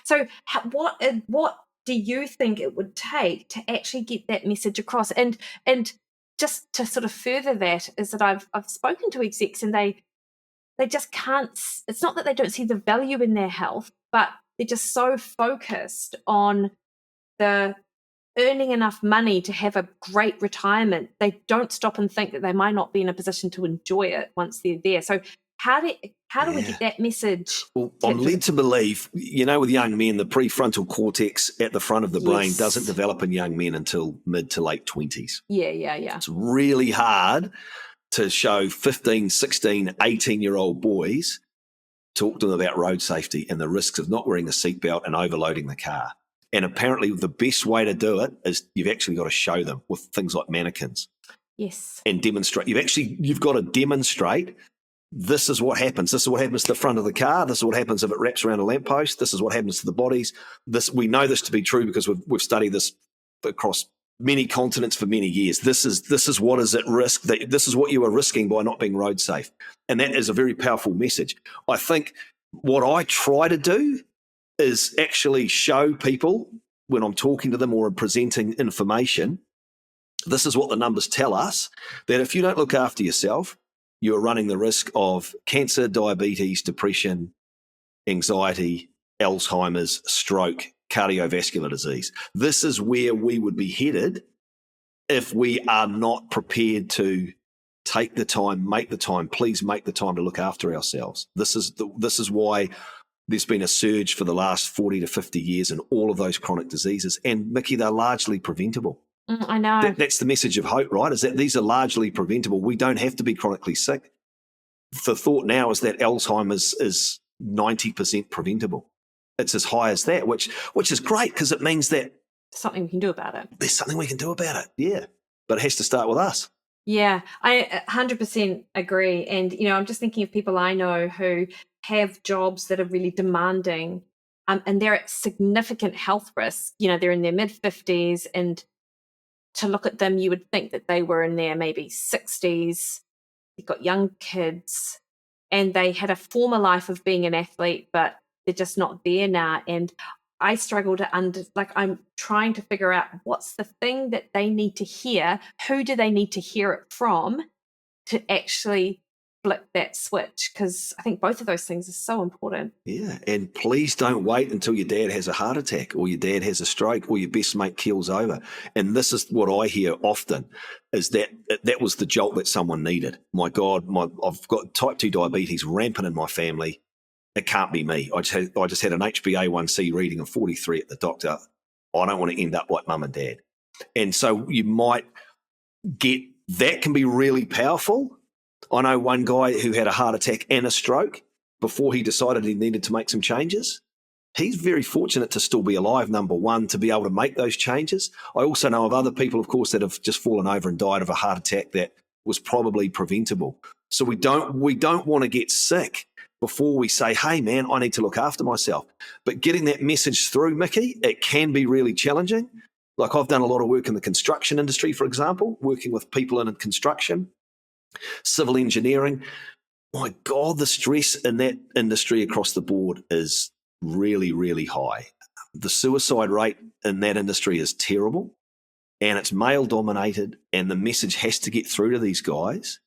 so what do you think it would take to actually get that message across? And just to sort of further that is that I've spoken to execs, and they just can't. It's not that they don't see the value in their health, but they're just so focused on the earning enough money to have a great retirement. They don't stop and think that they might not be in a position to enjoy it once they're there. So How do we Yeah. get that message? Well, I'm led to believe, with young men, the prefrontal cortex at the front of the brain Yes. doesn't develop in young men until mid to late 20s. Yeah. It's really hard to show 15, 16, 18-year-old boys, talk to them about road safety and the risks of not wearing a seatbelt and overloading the car. And apparently the best way to do it is you've actually got to show them with things like mannequins. Yes. And demonstrate. You've got to demonstrate this is what happens. This is what happens to the front of the car. This is what happens if it wraps around a lamppost. This is what happens to the bodies. We know this to be true because we've studied this across many continents for many years. This is what is at risk. This is what you are risking by not being road safe. And that is a very powerful message. I think what I try to do is actually show people when I'm talking to them or presenting information, this is what the numbers tell us, that if you don't look after yourself, you're running the risk of cancer, diabetes, depression, anxiety, Alzheimer's, stroke, cardiovascular disease. This is where we would be headed if we are not prepared to take the time, please make the time to look after ourselves. This is why there's been a surge for the last 40 to 50 years in all of those chronic diseases. And Mikki, they're largely preventable. I know. That's the message of hope, right? Is that these are largely preventable. We don't have to be chronically sick. The thought now is that Alzheimer's is 90% preventable. It's as high as that, which is great because it means that something we can do about it. There's something we can do about it, yeah. But it has to start with us. Yeah, I 100% agree. And, I'm just thinking of people I know who have jobs that are really demanding and they're at significant health risk. They're in their mid-50s, and to look at them, you would think that they were in their maybe 60s. They've got young kids and they had a former life of being an athlete, but they're just not there now. And I struggle to I'm trying to figure out what's the thing that they need to hear. Who do they need to hear it from to actually flip that switch? Because I think both of those things are so important. Yeah, and please don't wait until your dad has a heart attack or your dad has a stroke or your best mate keels over. And this is what I hear often, is that was the jolt that someone needed. My God, I've got type 2 diabetes rampant in my family. It can't be me. I just had an HbA1c reading of 43 at the doctor. I don't want to end up like mum and dad. And so you might get, that can be really powerful. I know one guy who had a heart attack and a stroke before he decided he needed to make some changes. He's very fortunate to still be alive, number one, to be able to make those changes. I also know of other people, of course, that have just fallen over and died of a heart attack that was probably preventable. So we don't want to get sick before we say, hey, man, I need to look after myself. But getting that message through, Mikki, it can be really challenging. Like I've done a lot of work in the construction industry, for example, working with people in construction, civil engineering. My God, the stress in that industry across the board is really, really high. The suicide rate in that industry is terrible, and it's male-dominated, and the message has to get through to these guys.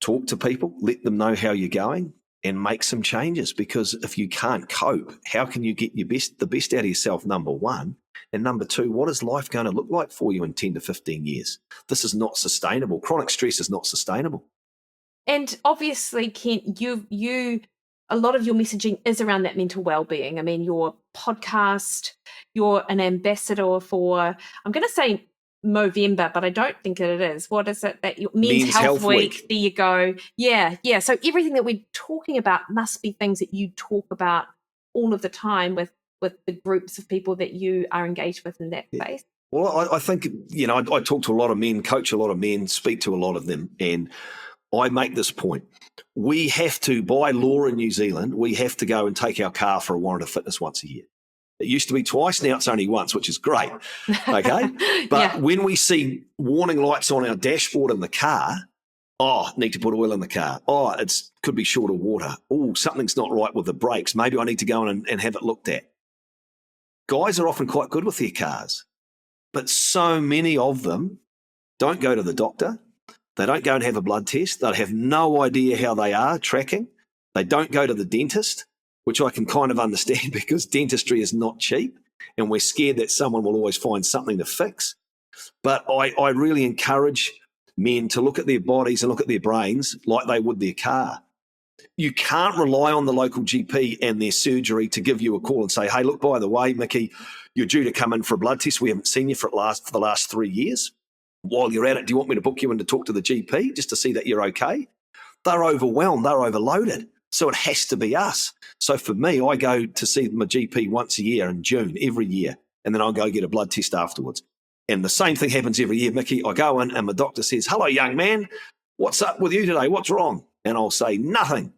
Talk to people, let them know how you're going, and make some changes, because if you can't cope, how can you get the best out of yourself, number one? And number two, what is life going to look like for you in 10 to 15 years? This is not sustainable. Chronic stress is not sustainable. And obviously, Kent, you a lot of your messaging is around that mental well-being. I mean, your podcast, you're an ambassador for, I'm going to say Movember, but I don't think it is. What is it that Men's Health Week? There you go. Yeah. So everything that we're talking about must be things that you talk about all of the time with the groups of people that you are engaged with in that space. Well, I think, I talk to a lot of men, coach a lot of men, speak to a lot of them, and I make this point. We have to, by law in New Zealand, we have to go and take our car for a warrant of fitness once a year. It used to be twice, now it's only once, which is great, okay? But when we see warning lights on our dashboard in the car, need to put oil in the car. It could be short of water. Something's not right with the brakes. Maybe I need to go in and have it looked at. Guys are often quite good with their cars, but so many of them don't go to the doctor. They don't go and have a blood test. They have no idea how they are tracking. They don't go to the dentist, which I can kind of understand because dentistry is not cheap and we're scared that someone will always find something to fix. But I really encourage men to look at their bodies and look at their brains like they would their car. You can't rely on the local GP and their surgery to give you a call and say, hey, look, by the way, Mikki, you're due to come in for a blood test. We haven't seen you for the last 3 years. While you're at it, do you want me to book you in to talk to the GP just to see that you're okay? They're overwhelmed. They're overloaded. So it has to be us. So for me, I go to see my GP once a year in June, every year, and then I'll go get a blood test afterwards. And the same thing happens every year, Mikki. I go in and my doctor says, hello, young man. What's up with you today? What's wrong? And I'll say, nothing.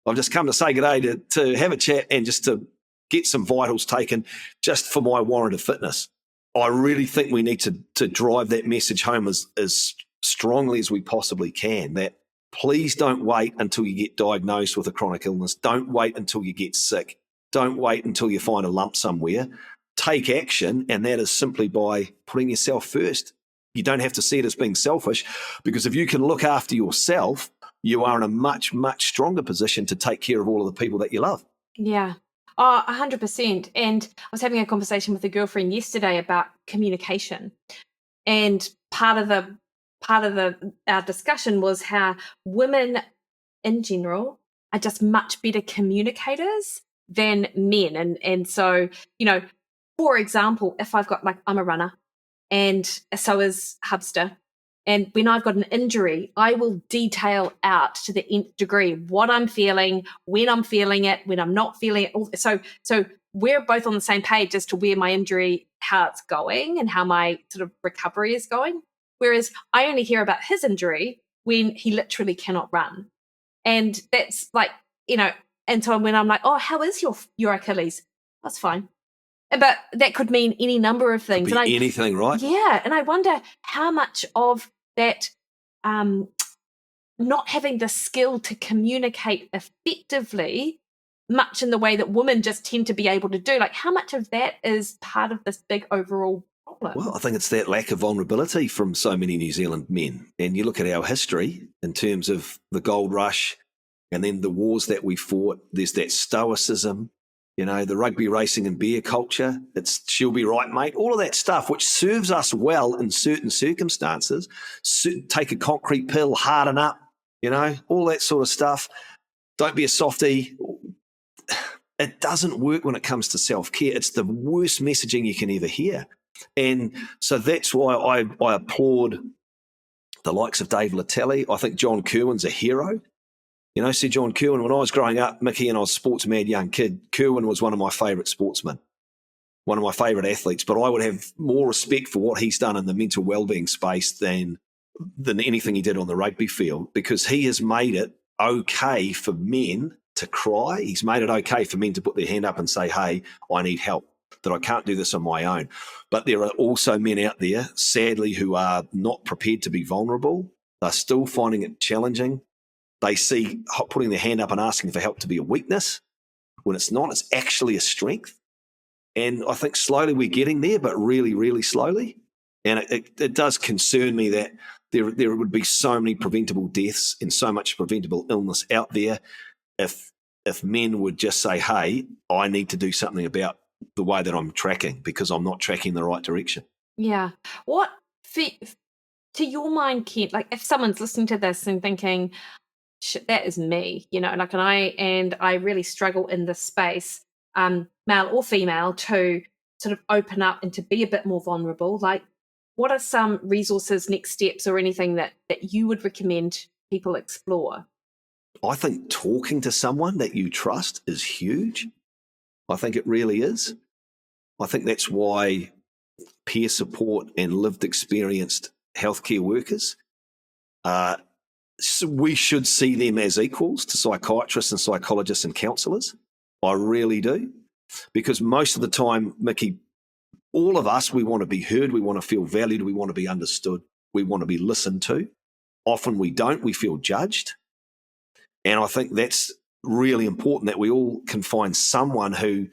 I've just come to say good day to have a chat and just to get some vitals taken just for my warrant of fitness. I really think we need to drive that message home as strongly as we possibly can, that please don't wait until you get diagnosed with a chronic illness. Don't wait until you get sick. Don't wait until you find a lump somewhere. Take action, and that is simply by putting yourself first. You don't have to see it as being selfish, because if you can look after yourself, you are in a much, much stronger position to take care of all of the people that you love. Yeah. Oh, 100%. And I was having a conversation with a girlfriend yesterday about communication. And part of our discussion was how women in general are just much better communicators than men. And so, for example, if I've got, I'm a runner, and so is Hubster, and when I've got an injury, I will detail out to the nth degree what I'm feeling, when I'm feeling it, when I'm not feeling it. So we're both on the same page as to where my injury, how it's going, and how my sort of recovery is going. Whereas I only hear about his injury when he literally cannot run. And that's and so when I'm like, oh, how is your Achilles? That's fine. But that could mean any number of things. Could be anything, right? Yeah. And I wonder how much of that not having the skill to communicate effectively, much in the way that women just tend to be able to do, how much of that is part of this big overall problem? Well, I think it's that lack of vulnerability from so many New Zealand men. And you look at our history in terms of the gold rush and then the wars that we fought, there's that stoicism, the rugby racing and beer culture. It's she'll be right, mate. All of that stuff, which serves us well in certain circumstances. Take a concrete pill, harden up, all that sort of stuff. Don't be a softie. It doesn't work when it comes to self-care. It's the worst messaging you can ever hear. And so that's why I applaud the likes of Dave Latelli. I think John Kerwin's a hero. Sir John Kerwin, when I was growing up, Mikki, and I was a sports mad young kid, Kerwin was one of my favourite sportsmen, one of my favourite athletes. But I would have more respect for what he's done in the mental wellbeing space than anything he did on the rugby field, because he has made it okay for men to cry. He's made it okay for men to put their hand up and say, hey, I need help, that I can't do this on my own. But there are also men out there, sadly, who are not prepared to be vulnerable. They're still finding it challenging. They see putting their hand up and asking for help to be a weakness, when it's not. It's actually a strength. And I think slowly we're getting there, but really, really slowly. And it does concern me that there would be so many preventable deaths and so much preventable illness out there if men would just say, hey, I need to do something about the way that I'm tracking, because I'm not tracking the right direction. Yeah. What, to your mind, Kent, if someone's listening to this and thinking, shit, that is me, and I really struggle in this space, male or female, to sort of open up and to be a bit more vulnerable. What are some resources, next steps, or anything that you would recommend people explore? I think talking to someone that you trust is huge. I think it really is. I think that's why peer support and lived experienced healthcare workers, so we should see them as equals to psychiatrists and psychologists and counsellors. I really do. Because most of the time, Mikki, all of us, we want to be heard, we want to feel valued, we want to be understood, we want to be listened to. Often we don't, we feel judged. And I think that's really important, that we all can find someone who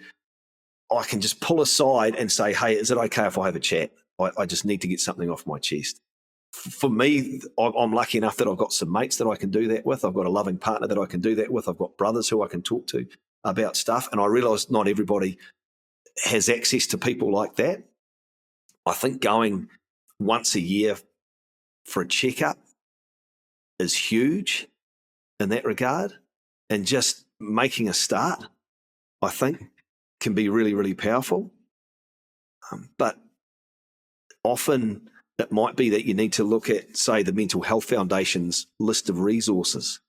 I can just pull aside and say, hey, is it okay if I have a chat? I just need to get something off my chest. For me, I'm lucky enough that I've got some mates that I can do that with. I've got a loving partner that I can do that with. I've got brothers who I can talk to about stuff. And I realise not everybody has access to people like that. I think going once a year for a checkup is huge in that regard. and just making a start, I think, can be really, really powerful. But often it might be that you need to look at, say, the Mental Health Foundation's list of resources,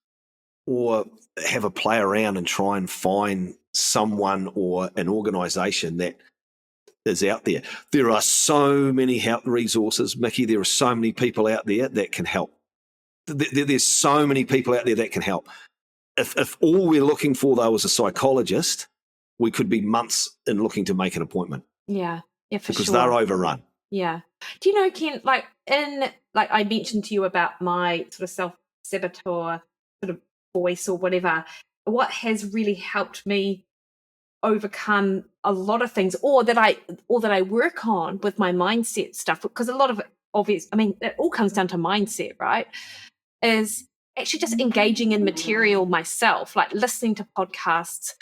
or have a play around and try and find someone or an organisation that is out there. There are so many help resources, Mikki. There are so many people out there that can help. There's so many people out there that can help. If all we're looking for, though, is a psychologist, we could be months in looking to make an appointment. Yeah, for because sure. they're overrun. Yeah. Do you know, Ken, like I mentioned to you about my sort of self-saboteur sort of voice or whatever, what has really helped me overcome a lot of things, or that I work on with my mindset stuff, because a lot of it, it all comes down to mindset, right? Is actually just engaging in material myself, like listening to podcasts,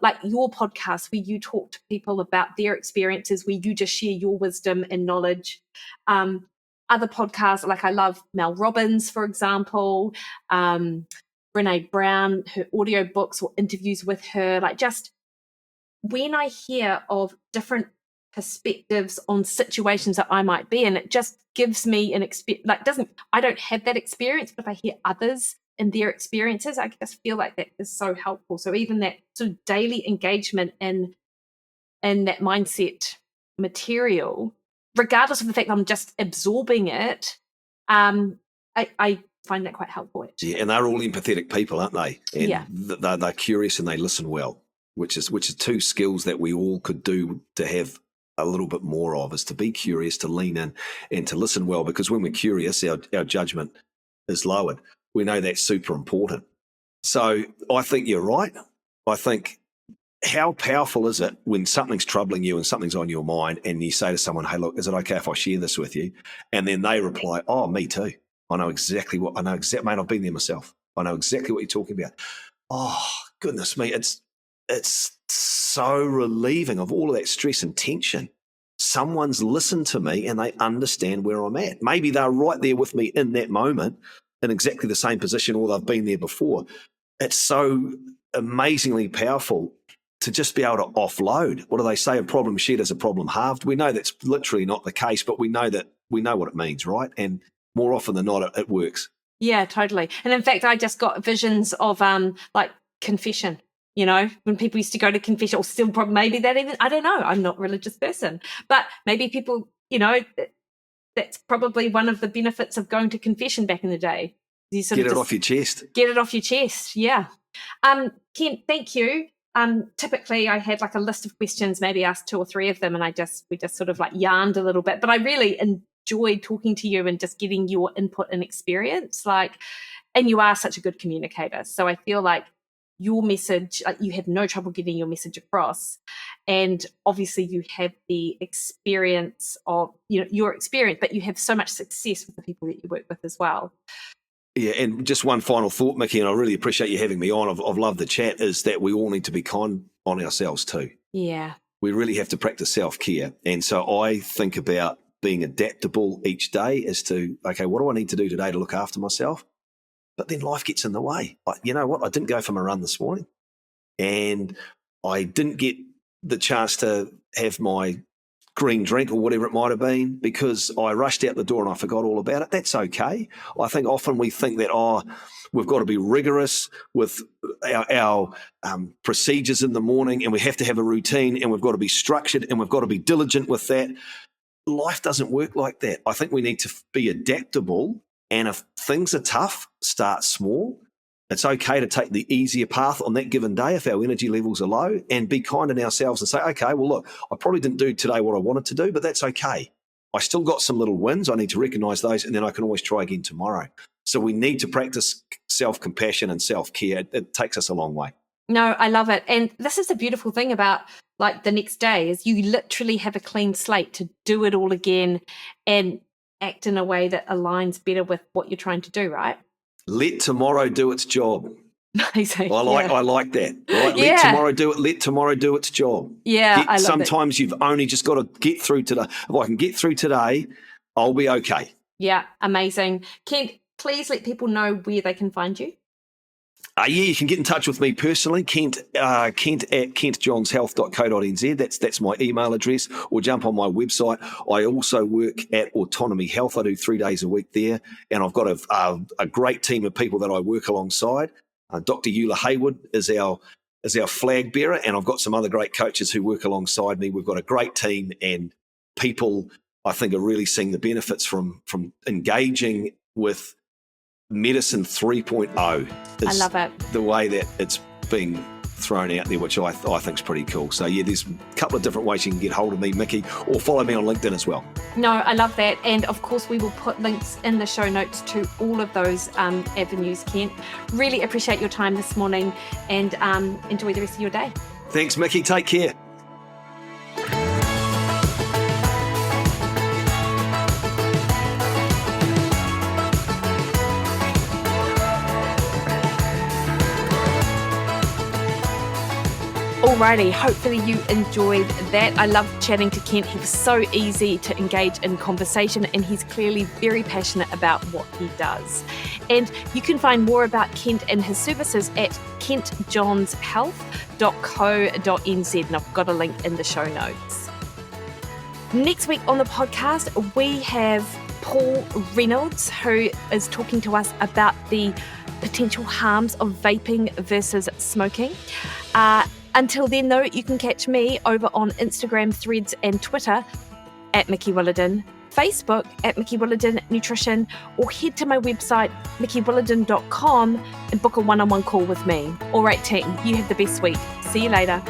like your podcast where you talk to people about their experiences, where you just share your wisdom and knowledge. Other podcasts, like I love Mel Robbins, for example, Brene Brown, her audiobooks or interviews with her, like just when I hear of different perspectives on situations that I might be in, it just gives me an experience. I don't have that experience, but if I hear others and their experiences, I just feel like that is so helpful. So even that sort of daily engagement in that mindset material, regardless of the fact that I'm just absorbing it, I find that quite helpful, actually. Yeah, and they're all empathetic people, aren't they? And yeah, they're curious and they listen well, which is two skills that we all could do to have a little bit more of, is to be curious, to lean in, and to listen well. Because when we're curious, our judgment is lowered. We know that's super important. So I think you're right. I think, how powerful is it when something's troubling you and something's on your mind, and you say to someone, "Hey, look, is it okay if I share this with you?" And then they reply, "Oh, me too. I know exactly, mate, I've been there myself. I know exactly what you're talking about." Oh, goodness me. It's so relieving of all of that stress and tension. Someone's listened to me and they understand where I'm at. Maybe they're right there with me in that moment in exactly the same position, or they've been there before. It's so amazingly powerful to just be able to offload. What do they say? A problem shared is a problem halved. We know that's literally not the case, but we know what it means, right? And more often than not, it works. Yeah, totally. And in fact, I just got visions of like confession. You know, when people used to go to confession, or still probably maybe that even, I don't know, I'm not a religious person, but maybe people, you know, that's probably one of the benefits of going to confession back in the day. You sort Get of it off your chest. Get it off your chest, yeah. Kent, thank you. Typically I had like a list of questions, maybe asked 2 or 3 of them, and we just sort of like yarned a little bit, but I really enjoyed talking to you and just getting your input and experience, and you are such a good communicator. So I feel like your message, you have no trouble getting your message across. And obviously you have the experience of, your experience, but you have so much success with the people that you work with as well. Yeah, and just one final thought, Mikki, and I really appreciate you having me on. I've loved the chat, is that we all need to be kind on ourselves too. Yeah. We really have to practice self-care. And so I think about being adaptable each day as to, okay, what do I need to do today to look after myself? But then life gets in the way. You know what? I didn't go for my run this morning, and I didn't get the chance to have my green drink or whatever it might have been because I rushed out the door and I forgot all about it. That's okay. I think often we think that, we've got to be rigorous with our procedures in the morning, and we have to have a routine, and we've got to be structured, and we've got to be diligent with that. Life doesn't work like that. I think we need to be adaptable. And if things are tough, start small. It's okay to take the easier path on that given day if our energy levels are low, and be kind on ourselves and say, okay, well, look, I probably didn't do today what I wanted to do, but that's okay. I still got some little wins. I need to recognize those, and then I can always try again tomorrow. So we need to practice self-compassion and self-care. It takes us a long way. No, I love it. And this is the beautiful thing about like the next day, is you literally have a clean slate to do it all again and act in a way that aligns better with what you're trying to do, right? Let tomorrow do its job. I like that. Right? Yeah. Let tomorrow do it. Let tomorrow do its job. Yeah, I love sometimes you've only just got to get through today. If I can get through today, I'll be okay. Yeah, amazing. Kent, please let people know where they can find you. Yeah, you can get in touch with me personally, Kent at kentjohnshealth.co.nz. That's my email address, or jump on my website. I also work at Autonomy Health. I do 3 days a week there, and I've got a great team of people that I work alongside. Dr. Eula Haywood is our flag bearer, and I've got some other great coaches who work alongside me. We've got a great team, and people, I think, are really seeing the benefits from engaging with Medicine 3.0 is I love it. the way that it's being thrown out there, which I think is pretty cool. So, yeah, there's a couple of different ways you can get hold of me, Mikki, or follow me on LinkedIn as well. No, I love that. And of course, we will put links in the show notes to all of those avenues, Kent. Really appreciate your time this morning, and enjoy the rest of your day. Thanks, Mikki. Take care. Alrighty, hopefully you enjoyed that. I loved chatting to Kent. He was so easy to engage in conversation, and he's clearly very passionate about what he does. And you can find more about Kent and his services at kentjohnshealth.co.nz, and I've got a link in the show notes. Next week on the podcast, we have Paul Reynolds, who is talking to us about the potential harms of vaping versus smoking. Until then, though, you can catch me over on Instagram, Threads, and Twitter at Mikki Williden, Facebook at Mikki Williden Nutrition, or head to my website, mikiwilliden.com, and book a one-on-one call with me. All right, team, you have the best week. See you later.